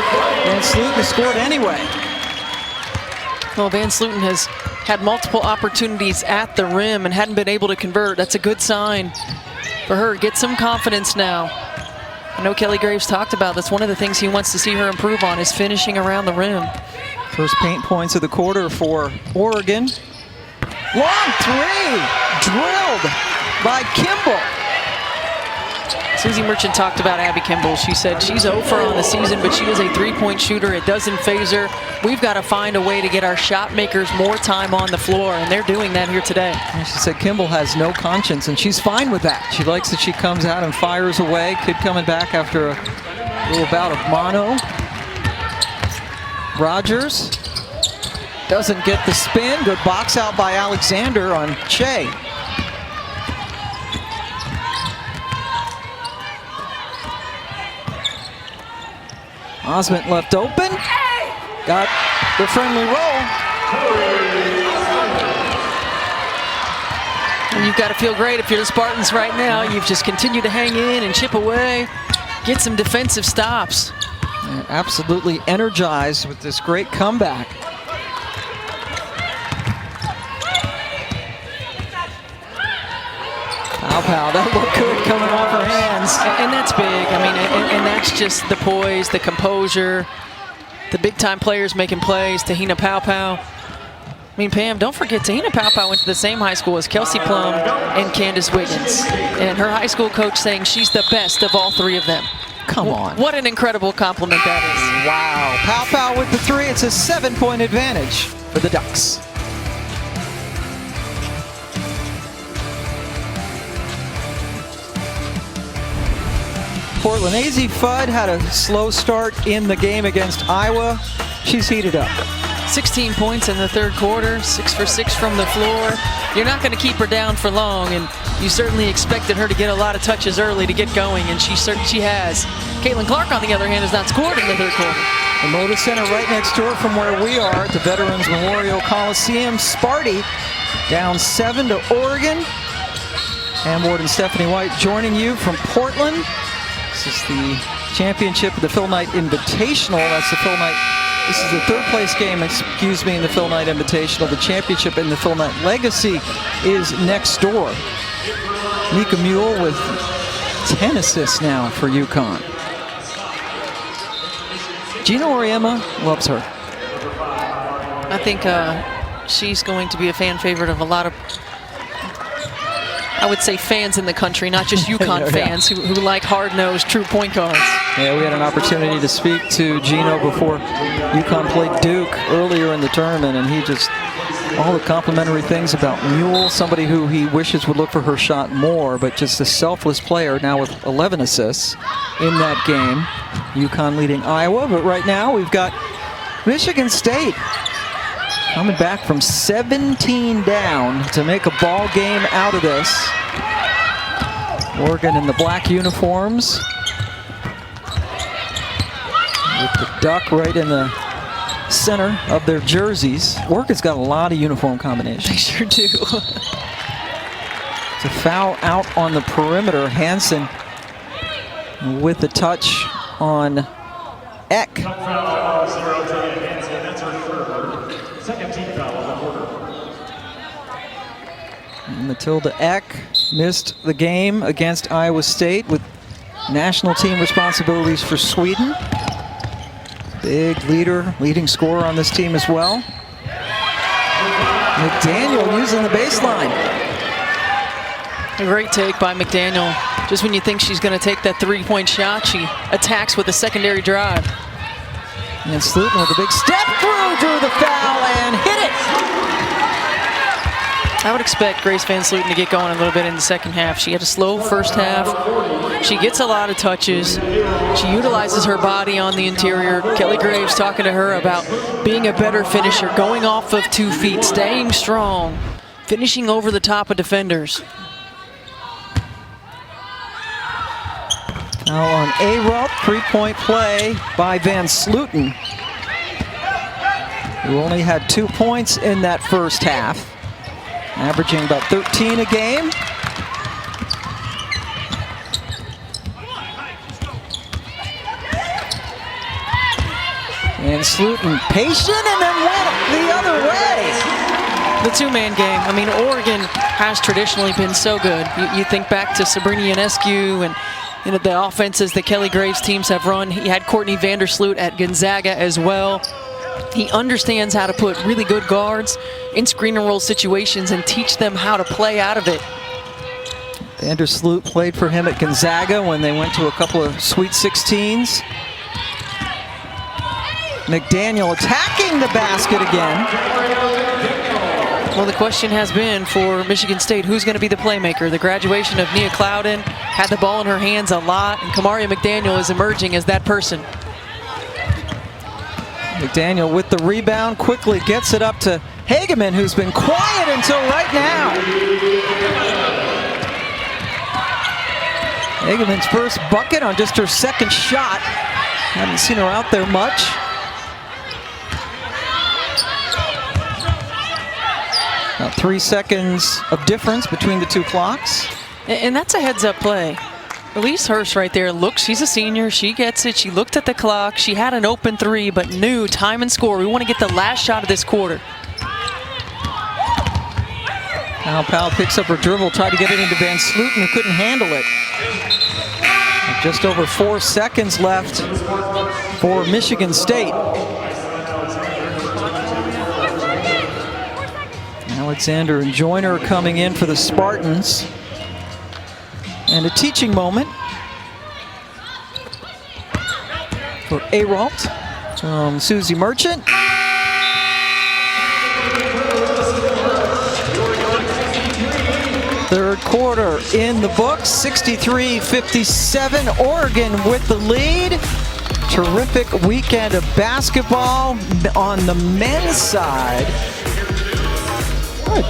Van Sluten scored anyway. Well, Van Sluten has had multiple opportunities at the rim and hadn't been able to convert. That's a good sign for her. Get some confidence now. I know Kelly Graves talked about that's one of the things he wants to see her improve on is finishing around the rim. First paint points of the quarter for Oregon. Long three, drilled by Kimball. Susie Merchant talked about Abby Kimball. She said she's 0 for on the season, but she is a three-point shooter. It doesn't phase her. We've got to find a way to get our shot makers more time on the floor, and they're doing that here today. And she said Kimball has no conscience, and she's fine with that. She likes that she comes out and fires away. Kid coming back after a little bout of mono. Rogers doesn't get the spin. Good box out by Alexander on Shea. Osment left open. Got the friendly roll. And you've got to feel great if you're the Spartans right now. You've just continued to hang in and chip away, get some defensive stops. They're absolutely energized with this great comeback. Pow, that looked good coming off her hands. And that's big. I mean, and that's just the poise, the composure, the big-time players making plays. Tahina Pow. I mean, Pam, don't forget, Tahina Pow went to the same high school as Kelsey Plum and Candace Wiggins. And her high school coach saying she's the best of all three of them. Come on. What an incredible compliment that is. Wow. Pow with the three. It's a 7-point advantage for the Ducks. Portland Azzi Fudd had a slow start in the game against Iowa. She's heated up. 16 points in the third quarter, 6 for 6 from the floor. You're not going to keep her down for long, and you certainly expected her to get a lot of touches early to get going, and she has. Caitlin Clark, on the other hand, has not scored in the third quarter. The Moda Center right next door from where we are at the Veterans Memorial Coliseum. Sparty down 7 to Oregon. Pam Ward and Stephanie White joining you from Portland. This is the championship of the Phil Knight Invitational. That's the Phil Knight. This is the third place game, in the Phil Knight Invitational. The championship in the Phil Knight Legacy is next door. Nika Mule with 10 assists now for UConn. Gina Auriemma loves her. I think she's going to be a fan favorite of a lot of, I would say, fans in the country, not just UConn fans who like hard-nosed, true point guards. Yeah, we had an opportunity to speak to Gino before UConn played Duke earlier in the tournament, and he just, all the complimentary things about Mule, somebody who he wishes would look for her shot more, but just a selfless player now with 11 assists in that game. UConn leading Iowa, but right now we've got Michigan State coming back from 17 down to make a ball game out of this. Oregon in the black uniforms, with the duck right in the center of their jerseys. Oregon's got a lot of uniform combinations. They sure do. It's a foul out on the perimeter. Hansen with the touch on Eck. And Matilda Eck missed the game against Iowa State with national team responsibilities for Sweden. Big leader, leading scorer on this team as well. McDaniel using the baseline. A great take by McDaniel. Just when you think she's going to take that three-point shot, she attacks with a secondary drive. And Slutin with a big step through, drew the foul, and hit it. I would expect Grace Van Sluten to get going a little bit in the second half. She had a slow first half. She gets a lot of touches. She utilizes her body on the interior. Kelly Graves talking to her about being a better finisher, going off of 2 feet, staying strong, finishing over the top of defenders. Now on A-Rup, 3-point play by Van Sluten, who only had 2 points in that first half, averaging about 13 a game. And Sluten patient and then went the other way. The two-man game. I mean, Oregon has traditionally been so good. You think back to Sabrina Ionescu and the offenses that Kelly Graves teams have run. He had Courtney Vandersloot at Gonzaga as well. He understands how to put really good guards in screen and roll situations and teach them how to play out of it. Vandersloot played for him at Gonzaga when they went to a couple of Sweet 16s. McDaniel attacking the basket again. Well, the question has been for Michigan State, who's going to be the playmaker? The graduation of Nia Clouden had the ball in her hands a lot, and Kamaria McDaniel is emerging as that person. McDaniel with the rebound, quickly gets it up to Hageman, who's been quiet until right now. Hageman's first bucket on just her second shot. Haven't seen her out there much. About 3 seconds of difference between the two clocks. And that's a heads-up play. Elise Hurst right there looks, she's a senior, she gets it, she looked at the clock, she had an open three, but knew time and score. We want to get the last shot of this quarter. Now Powell picks up her dribble, tried to get it into Van Slooten, who couldn't handle it. Just over 4 seconds left for Michigan State. Alexander and Joyner coming in for the Spartans. And a teaching moment for Aralt from Susie Merchant. Third quarter in the books, 63-57, Oregon with the lead. Terrific weekend of basketball on the men's side.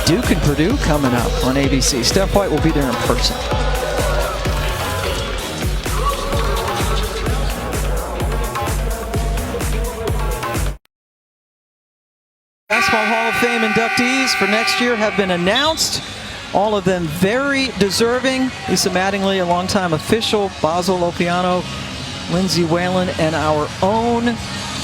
Duke and Purdue coming up on ABC. Steph White will be there in person. Basketball Hall of Fame inductees for next year have been announced. All of them very deserving. Lisa Mattingly, a longtime official, Basil Lopiano, Lindsay Whalen, and our own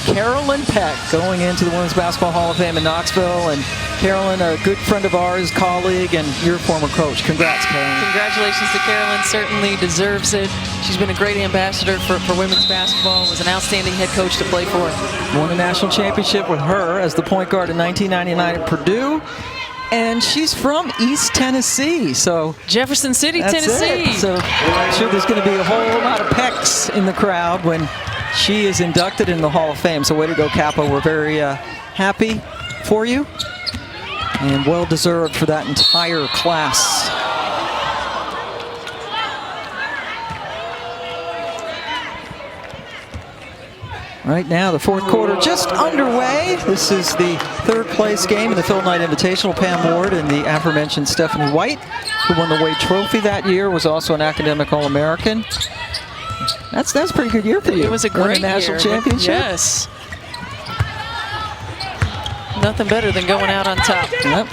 Carolyn Peck going into the Women's Basketball Hall of Fame in Knoxville. And Carolyn, a good friend of ours, colleague, and your former coach. Congrats, Carolyn. Congratulations to Carolyn. Certainly deserves it. She's been a great ambassador for women's basketball. Was an outstanding head coach to play for. Won a national championship with her as the point guard in 1999 at Purdue. And she's from East Tennessee, so Jefferson City, Tennessee. It. So I'm sure there's going to be a whole lot of Pecks in the crowd when she is inducted in the Hall of Fame. So way to go, Kappa. We're very happy for you and well deserved for that entire class. Right now, the fourth quarter just underway. This is the third place game in the Phil Knight Invitational. Pam Ward and the aforementioned Stephanie White, who won the Wade Trophy that year, was also an academic All-American. That's a pretty good year for you. It was a great national year. championship. Yes. Nothing better than going out on top. Yep.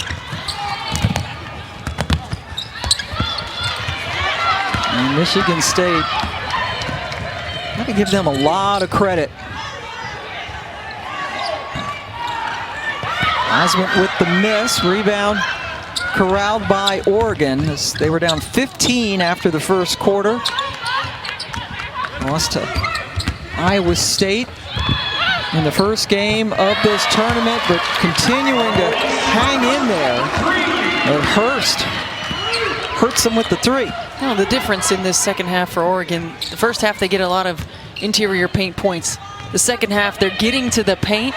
And Michigan State, got to give them a lot of credit. Osment with the miss, rebound corralled by Oregon as they were down 15 after the first quarter. Lost to Iowa State in the first game of this tournament, but continuing to hang in there. And Hurst hurts them with the three. Well, the difference in this second half for Oregon, the first half they get a lot of interior paint points. The second half they're getting to the paint.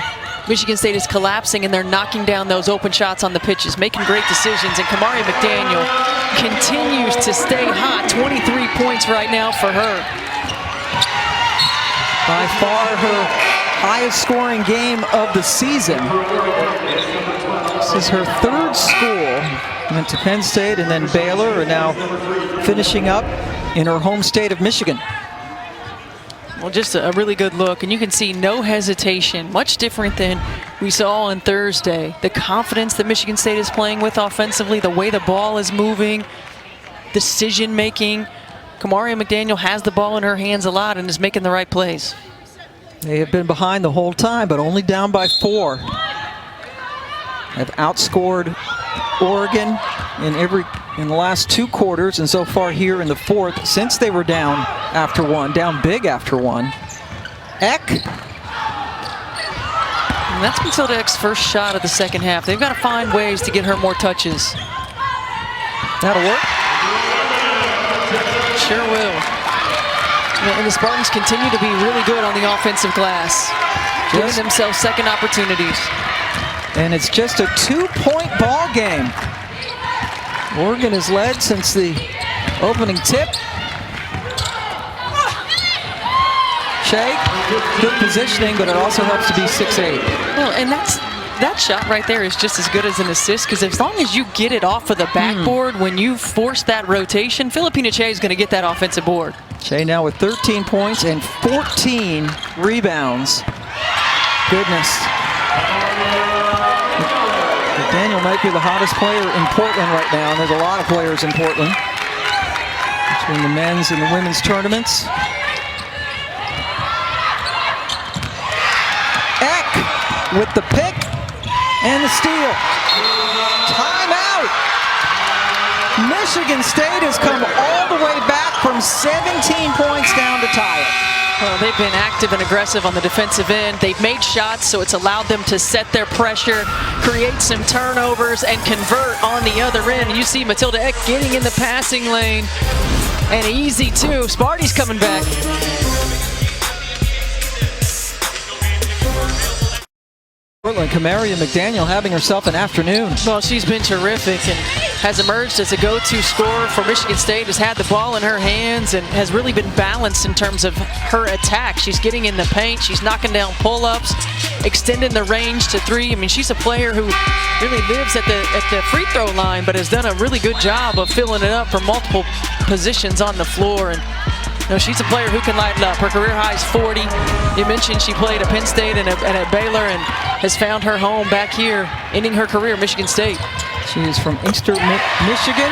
Michigan State is collapsing and they're knocking down those open shots on the pitches, making great decisions. And Kamaria McDaniel continues to stay hot. 23 points right now for her. By far her highest scoring game of the season. This is her third school. Went to Penn State and then Baylor, and now finishing up in her home state of Michigan. Well, just a really good look, and you can see no hesitation, much different than we saw on Thursday. The confidence that Michigan State is playing with offensively, the way the ball is moving, decision-making. Kamaria McDaniel has the ball in her hands a lot and is making the right plays. They have been behind the whole time, but only down by 4. have outscored Oregon in the last 2 quarters, and so far here in the 4th, since they were down after 1, down big after 1. Eck. And that's Matilda Eck's first shot of the second half. They've got to find ways to get her more touches. That'll work. Sure will. And the Spartans continue to be really good on the offensive glass, giving themselves second opportunities. And it's just a 2-point ball game. Oregon has led since the opening tip. Shea, good positioning, but it also helps to be 6'8". Well, and that shot right there is just as good as an assist, because as long as you get it off of the backboard, when you force that rotation, Filipina Shea is going to get that offensive board. Shea now with 13 points and 14 rebounds. Goodness. Daniel might be the hottest player in Portland right now, and there's a lot of players in Portland between the men's and the women's tournaments. Eck with the pick and the steal. Timeout. Michigan State has come all the way back from 17 points down to tie it. Well, they've been active and aggressive on the defensive end. They've made shots, so it's allowed them to set their pressure, create some turnovers, and convert on the other end. And you see Matilda Eck getting in the passing lane. And easy, too. Sparty's coming back. Portland, Kamaria McDaniel having herself an afternoon. Well, she's been terrific and has emerged as a go-to scorer for Michigan State, has had the ball in her hands and has really been balanced in terms of her attack. She's getting in the paint, she's knocking down pull-ups, extending the range to 3. I mean, she's a player who really lives at the free throw line, but has done a really good job of filling it up from multiple positions on the floor. And no, she's a player who can light it up. Her career high is 40. You mentioned she played at Penn State and at Baylor and has found her home back here, ending her career at Michigan State. She is from Inkster, Michigan,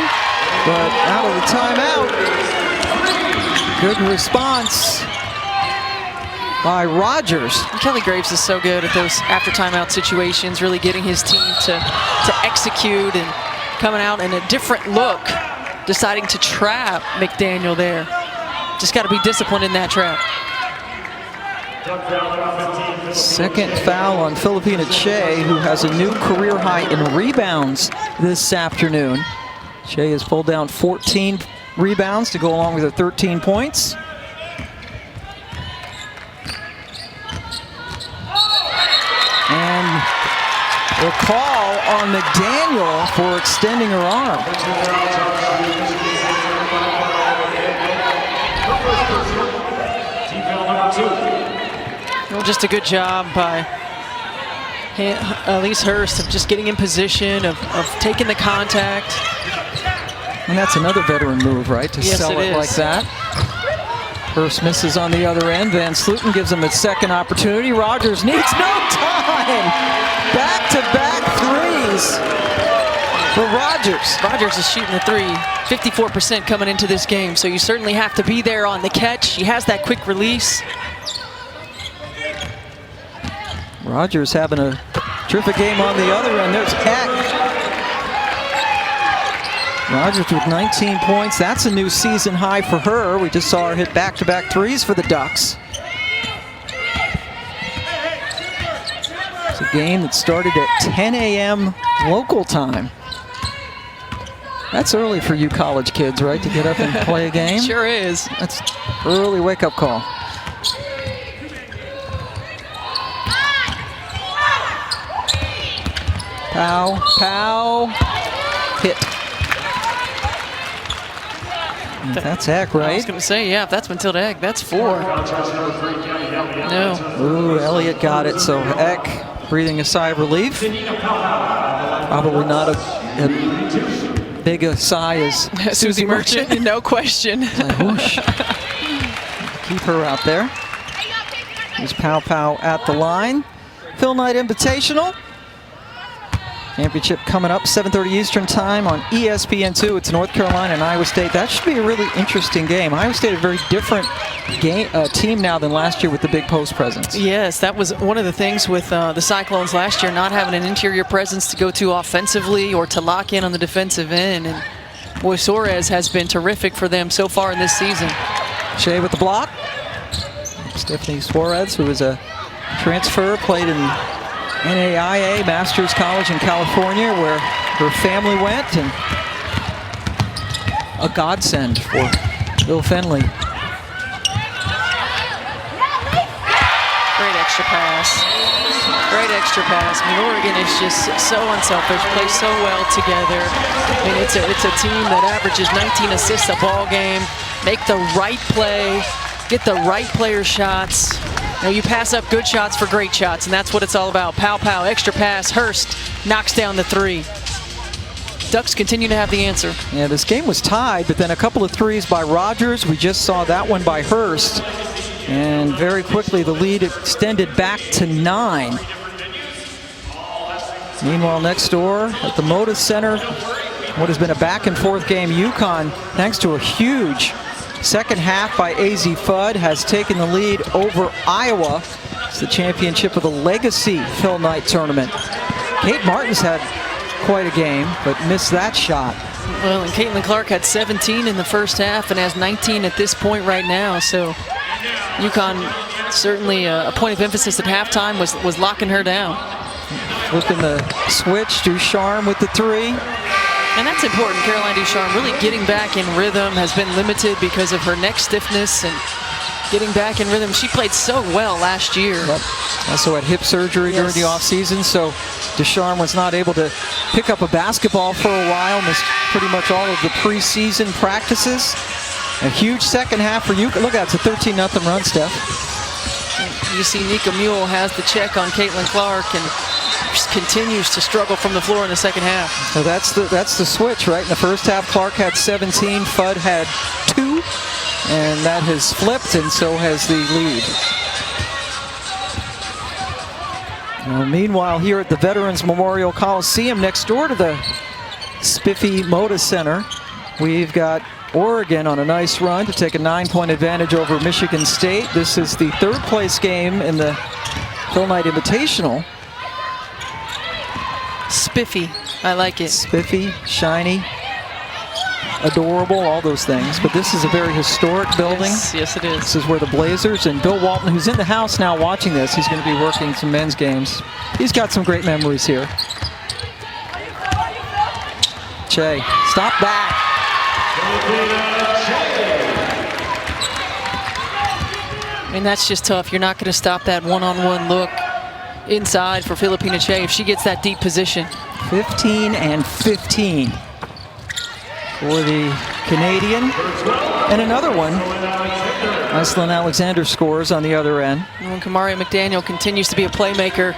but out of the timeout. Good response by Rogers. Kelly Graves is so good at those after timeout situations, really getting his team to execute and coming out in a different look, deciding to trap McDaniel there. Just got to be disciplined in that trap. Second foul on Filipina Shea, who has a new career high in rebounds this afternoon. Shea has pulled down 14 rebounds to go along with her 13 points. And a call on McDaniel for extending her arm. Well, just a good job by Elise Hurst of just getting in position, of taking the contact. And that's another veteran move, right? To sell it like that. Hurst misses on the other end. Van Sluten gives him a second opportunity. Rogers needs no time. Back-to-back threes for Rogers. Rogers is shooting the 3, 54% coming into this game, so you certainly have to be there on the catch. She has that quick release. Rogers having a terrific game on the other end. There's Eck. Rogers with 19 points. That's a new season high for her. We just saw her hit back-to-back threes for the Ducks. It's a game that started at 10 a.m. local time. That's early for you college kids, right, to get up and play a game? Sure is. That's early wake-up call. Pow, hit. That's Eck, right? I was going to say, yeah, if that's Matilda Eck, that's 4. No. Ooh, Elliott got it, so Eck breathing a sigh of relief. Probably not a big a sigh as Susie Merchant, no question. Like, whoosh. Keep her out there. There's Pow at the line. Phil Knight Invitational. Championship coming up, 7:30 Eastern time on ESPN2. It's North Carolina and Iowa State. That should be a really interesting game. Iowa State a very different team now than last year with the big post presence. Yes, that was one of the things with the Cyclones last year, not having an interior presence to go to offensively or to lock in on the defensive end. And boy, Suarez has been terrific for them so far in this season. Shea with the block. Stephanie Suarez, who is a transfer, played in NAIA Masters College in California, where her family went, and a godsend for Bill Fenley. Great extra pass. Great extra pass. I mean, Oregon is just so unselfish, plays so well together. I mean, it's a team that averages 19 assists a ball game, make the right play, get the right player shots. You know, you pass up good shots for great shots, and that's what it's all about. Pow, pow, extra pass. Hurst knocks down the three. Ducks continue to have the answer. Yeah, this game was tied, but then a couple of threes by Rogers. We just saw that one by Hurst. And very quickly, the lead extended back to 9. Meanwhile, next door at the Moda Center, what has been a back-and-forth game, UConn, thanks to a huge second half by AZ Fudd, has taken the lead over Iowa. It's the championship of the Legacy Phil Knight tournament. Kate Martin's had quite a game, but missed that shot. Well, and Caitlin Clark had 17 in the first half and has 19 at this point right now. So UConn, certainly a point of emphasis at halftime was locking her down. Flipping the switch, Ducharme with the three. And that's important. Caroline Ducharme really getting back in rhythm, has been limited because of her neck stiffness, and getting back in rhythm. She played so well last year. Yep. Also had hip surgery during the offseason, so Ducharme was not able to pick up a basketball for a while, missed pretty much all of the preseason practices. A huge second half for UConn. Look at it, it's a 13-0 run, Steph. You see Nika Mule has the check on Caitlin Clark and just continues to struggle from the floor in the second half. So that's the switch, right? In the first half, Clark had 17, Fudd had 2, and that has flipped, and so has the lead. Well, meanwhile, here at the Veterans Memorial Coliseum, next door to the spiffy Moda Center, we've got Oregon on a nice run to take a 9-point advantage over Michigan State. This is the third-place game in the Phil Knight Invitational. Spiffy, I like it. Spiffy, shiny, adorable, all those things. But this is a very historic building. Yes, it is. This is where the Blazers and Bill Walton, who's in the house now watching this, he's going to be working some men's games. He's got some great memories here. Che, stop back. I mean, that's just tough. You're not going to stop that one-on-one look inside for Filipina Che if she gets that deep position. 15 and 15 for the Canadian. And another one. Iselin Alexander scores on the other end. And Kamari McDaniel continues to be a playmaker.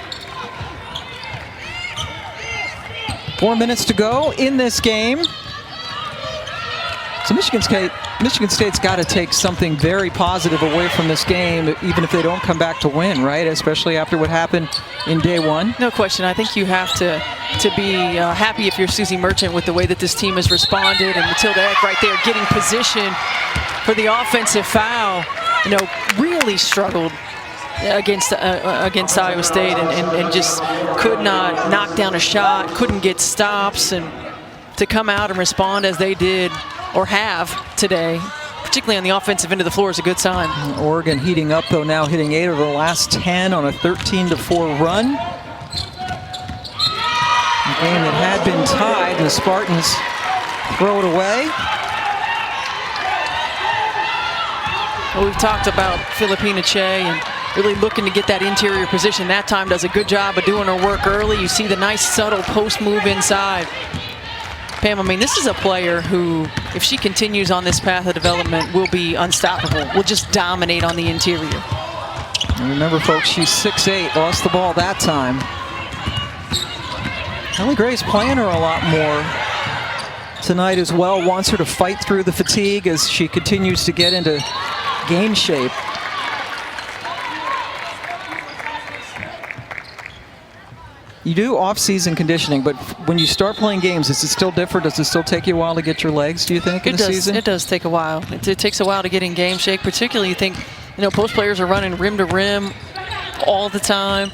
4 minutes to go in this game. So Michigan State's got to take something very positive away from this game, even if they don't come back to win, right? Especially after what happened in day one. No question. I think you have to be happy if you're Susie Merchant with the way that this team has responded. And Matilda Eck right there getting position for the offensive foul. You know, really struggled against Iowa State and just could not knock down a shot, couldn't get stops, and to come out and respond as they did or have today, particularly on the offensive end of the floor, is a good sign. Oregon heating up, though, now hitting 8 of the last 10 on a 13-4 run. A game that had been tied, and the Spartans throw it away. Well, we've talked about Filipina Che and really looking to get that interior position. That time does a good job of doing her work early. You see the nice subtle post move inside. Pam, I mean, this is a player who, if she continues on this path of development, will be unstoppable. Will just dominate on the interior. And remember, folks, she's 6'8", lost the ball that time. Ellie Gray's playing her a lot more tonight as well. Wants her to fight through the fatigue as she continues to get into game shape. You do off-season conditioning, but when you start playing games, is it still different? Does it still take you a while to get your legs, do you think, in the season? It does take a while. It takes a while to get in game shape, particularly you think, post players are running rim to rim all the time.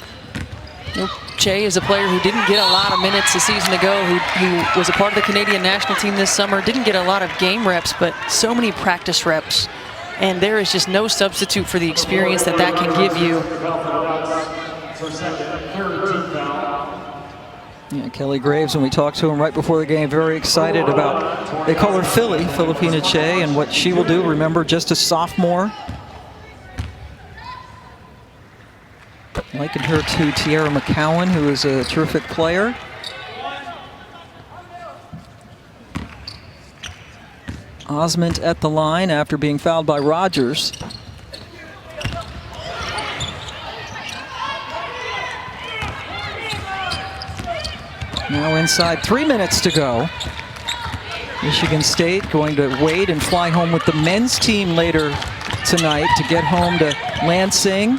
Che is a player who didn't get a lot of minutes a season ago, who was a part of the Canadian national team this summer, didn't get a lot of game reps, but so many practice reps. And there is just no substitute for the experience that can give you. Yeah, Kelly Graves, when we talked to him right before the game, very excited about, they call her Philly, Filipina Che, and what she will do. Remember, just a sophomore. Likened her to Tiara McCowan, who is a terrific player. Osment at the line after being fouled by Rogers. Now inside, 3 minutes to go. Michigan State going to wait and fly home with the men's team later tonight to get home to Lansing.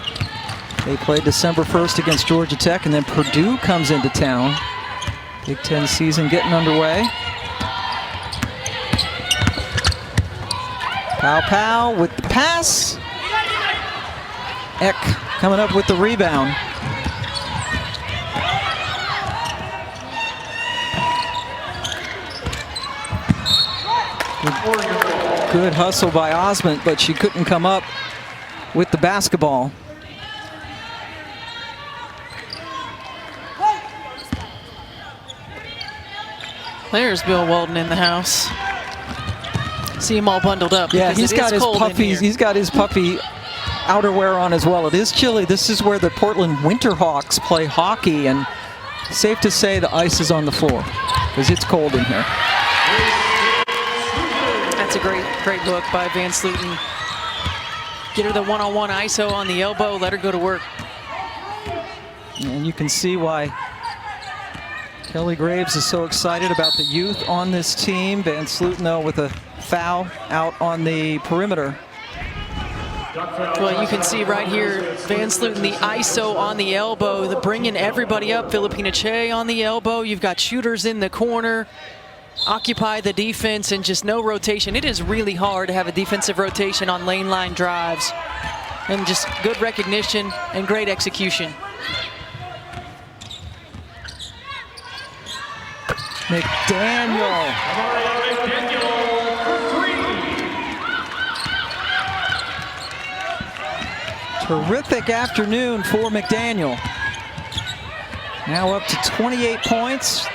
They play December 1st against Georgia Tech, and then Purdue comes into town. Big Ten season getting underway. Pow with the pass. Eck coming up with the rebound. Good hustle by Osment, but she couldn't come up with the basketball. There's Bill Walden in the house. See him all bundled up. Yeah, he's got his puffies. He's got his puffy outerwear on as well. It is chilly. This is where the Portland Winterhawks play hockey, and safe to say the ice is on the floor because it's cold in here. That's a great look by Van Sluten. Get her the one-on-one ISO on the elbow, let her go to work. And you can see why Kelly Graves is so excited about the youth on this team. Van Sluten, though, with a foul out on the perimeter. Well, you can see right here, Van Sluten, the ISO on the elbow, the bringing everybody up. Filipina Che on the elbow. You've got shooters in the corner. Occupy the defense and just no rotation. It is really hard to have a defensive rotation on lane line drives. And just good recognition and great execution. McDaniel. Terrific afternoon for McDaniel. Now up to 28 points.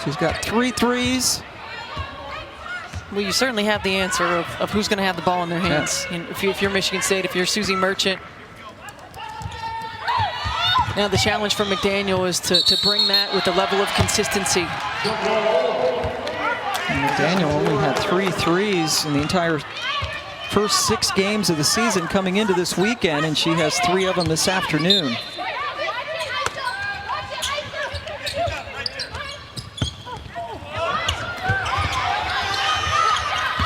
She's got 3 threes. Well, you certainly have the answer of who's going to have the ball in their hands. Yeah. If you're Michigan State, if you're Susie Merchant. Now the challenge for McDaniel is to bring that with a level of consistency. And McDaniel only had 3 threes in the entire first 6 games of the season coming into this weekend, and she has 3 of them this afternoon.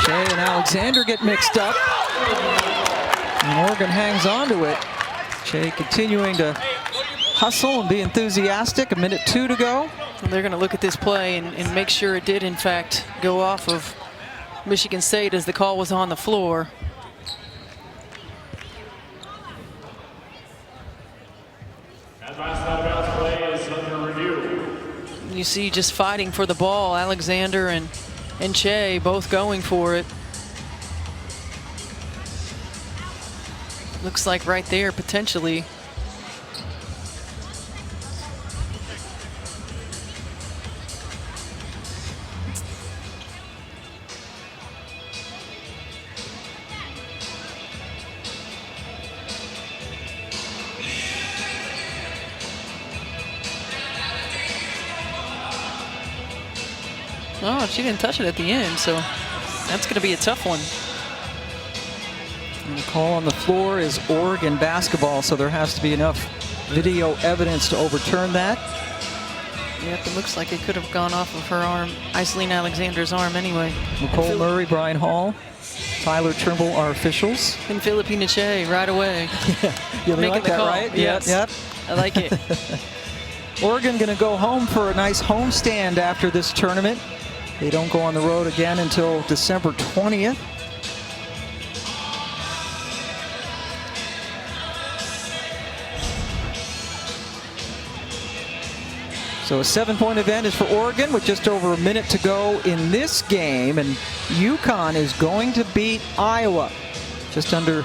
Che and Alexander get mixed up. And Oregon hangs on to it. Che continuing to hustle and be enthusiastic. 1:02 to go. And they're going to look at this play and make sure it did, in fact, go off of Michigan State as the call was on the floor. You see just fighting for the ball, Alexander and Che both going for it. Looks like right there, potentially. Oh, she didn't touch it at the end, so that's going to be a tough one. And the call on the floor is Oregon basketball, so there has to be enough video evidence to overturn that. Yep, it looks like it could have gone off of her arm, Iceline Alexander's arm anyway. Nicole Murray, Brian Hall, Tyler Trimble are officials. And Filipina Che right away. Yeah, you like that, call. right? Yes. Yep. I like it. Oregon going to go home for a nice homestand after this tournament. They don't go on the road again until December 20th. So a 7-point advantage for Oregon with just over a minute to go in this game. And UConn is going to beat Iowa. Just under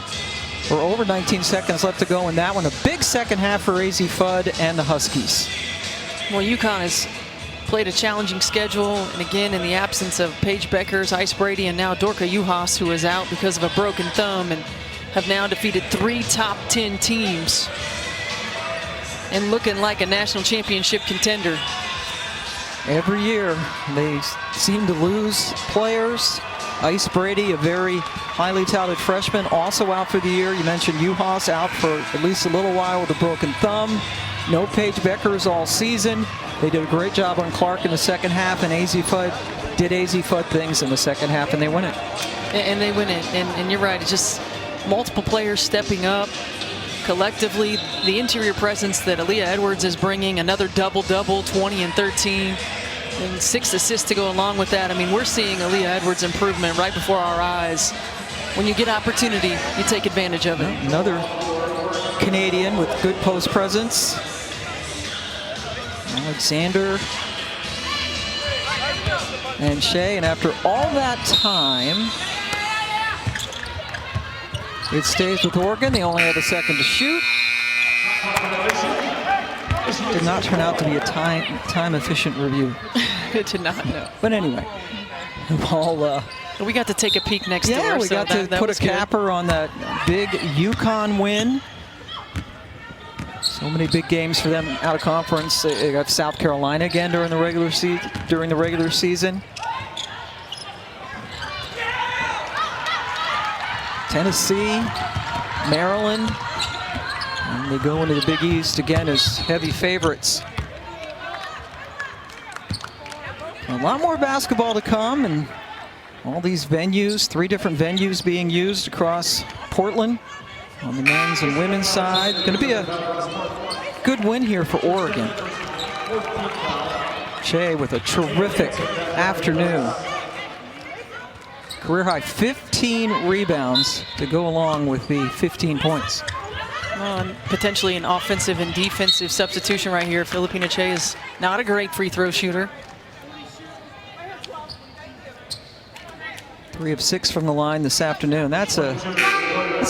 or over 19 seconds left to go in that one. A big second half for AZ Fudd and the Huskies. Well, UConn has played a challenging schedule. And again, in the absence of Paige Beckers, Ice Brady, and now Dorka Juhas, who is out because of a broken thumb, and have now defeated 3 top 10 teams. And looking like a national championship contender. Every year they seem to lose players. Ice Brady, a very highly touted freshman, also out for the year. You mentioned Juhas out for at least a little while with a broken thumb. No Paige Beckers all season. They did a great job on Clark in the second half, and AZ Fudd did AZ Fudd things in the second half, and they win it. And they win it. And you're right, it's just multiple players stepping up. Collectively, the interior presence that Aaliyah Edwards is bringing, another double-double, 20 and 13, and 6 assists to go along with that. I mean, we're seeing Aaliyah Edwards' improvement right before our eyes. When you get opportunity, you take advantage of it. Another Canadian with good post presence. Alexander and Shea, and after all that time, it stays with Oregon. They only have a second to shoot. Did not turn out to be a time-efficient review. It did not, no. But anyway, we got to take a peek next door. Yeah, we so got to put a capper on that big UConn win. So many big games for them out of conference. They got South Carolina again during the regular season. Tennessee, Maryland, and they go into the Big East again as heavy favorites. A lot more basketball to come, and all these venues, 3 different venues being used across Portland on the men's and women's side. Going to be a good win here for Oregon. Shea with a terrific afternoon. Career high 15 rebounds to go along with the 15 points. Potentially an offensive and defensive substitution right here. Filipina Che is not a great free throw shooter. 3 of 6 from the line this afternoon. That's a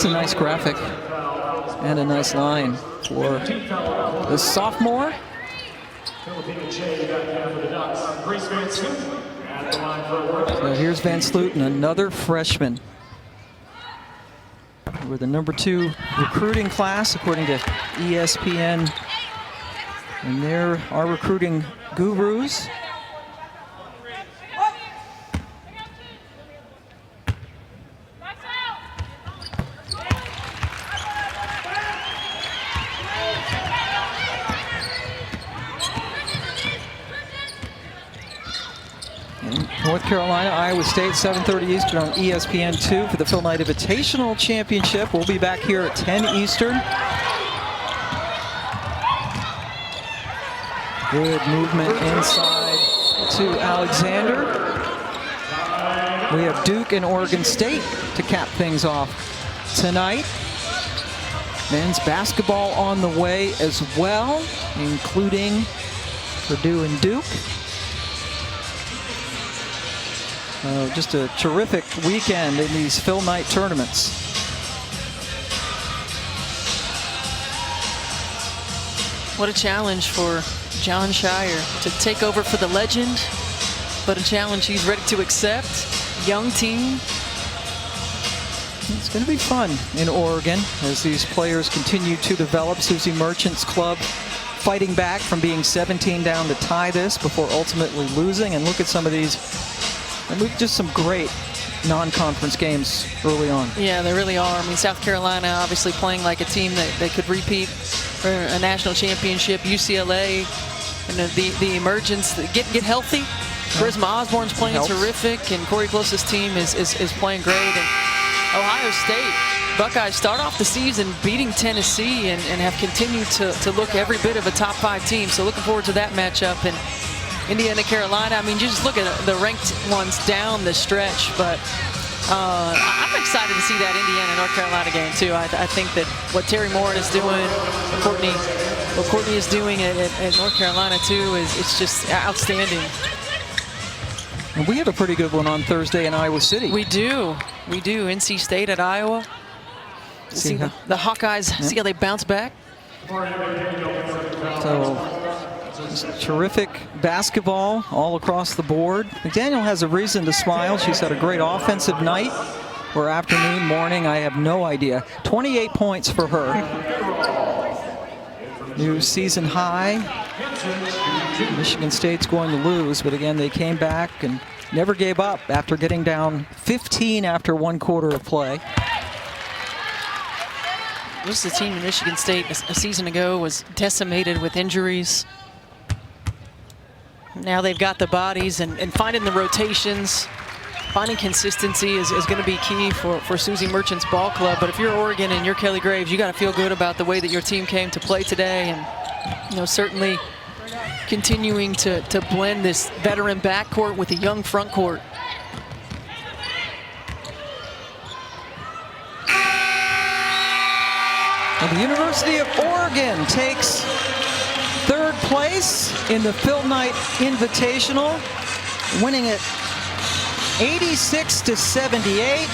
nice graphic and a nice line for the sophomore. So here's Van Slooten, another freshman. We're the #2 recruiting class according to ESPN, and they're our recruiting gurus. North Carolina, Iowa State, 7:30 Eastern on ESPN2 for the Phil Knight Invitational Championship. We'll be back here at 10 Eastern. Good movement inside to Alexander. We have Duke and Oregon State to cap things off tonight. Men's basketball on the way as well, including Purdue and Duke. Just a terrific weekend in these Phil Knight tournaments. What a challenge for John Shire to take over for the legend, but a challenge he's ready to accept. Young team. It's going to be fun in Oregon as these players continue to develop. Susie Merchant's club fighting back from being 17 down to tie this before ultimately losing. And look at some of these. Just some great non-conference games early on. Yeah, they really are. I mean, South Carolina obviously playing like a team that they could repeat for a national championship. UCLA, and the emergence, get healthy. Charisma Osborne's playing terrific, and Corey Close's team is playing great. And Ohio Colorado State Buckeyes start off the season beating Tennessee and have continued to look every bit of a top 5 team. So looking forward to that matchup. And Indiana, Carolina, I mean, you just look at the ranked ones down the stretch. But I'm excited to see that Indiana-North Carolina game, too. I think that what Terry Moore is doing, what Courtney is doing at North Carolina, too, it's just outstanding. And we have a pretty good one on Thursday in Iowa City. We do. We do. NC State at Iowa. See the Hawkeyes, see how they bounce back. So, terrific basketball all across the board. McDaniel has a reason to smile. She's had a great offensive night or afternoon, morning, I have no idea. 28 points for her. New season high. Michigan State's going to lose, but again, they came back and never gave up after getting down 15 after 1 quarter of play. This is a team in Michigan State a season ago was decimated with injuries. Now they've got the bodies and finding the rotations, finding consistency is going to be key for Susie Merchant's ball club. But if you're Oregon and you're Kelly Graves, you got to feel good about the way that your team came to play today, and certainly continuing to blend this veteran backcourt with a young front court. And the University of Oregon takes 3rd place in the Phil Knight Invitational, winning it 86-78.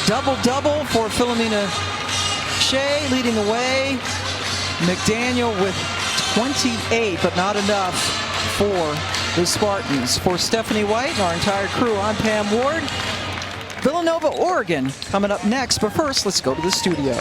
Double-double for Philomena Shea leading the way. McDaniel with 28, but not enough for the Spartans. For Stephanie White and our entire crew, I'm Pam Ward. Villanova, Oregon coming up next, but first, let's go to the studio.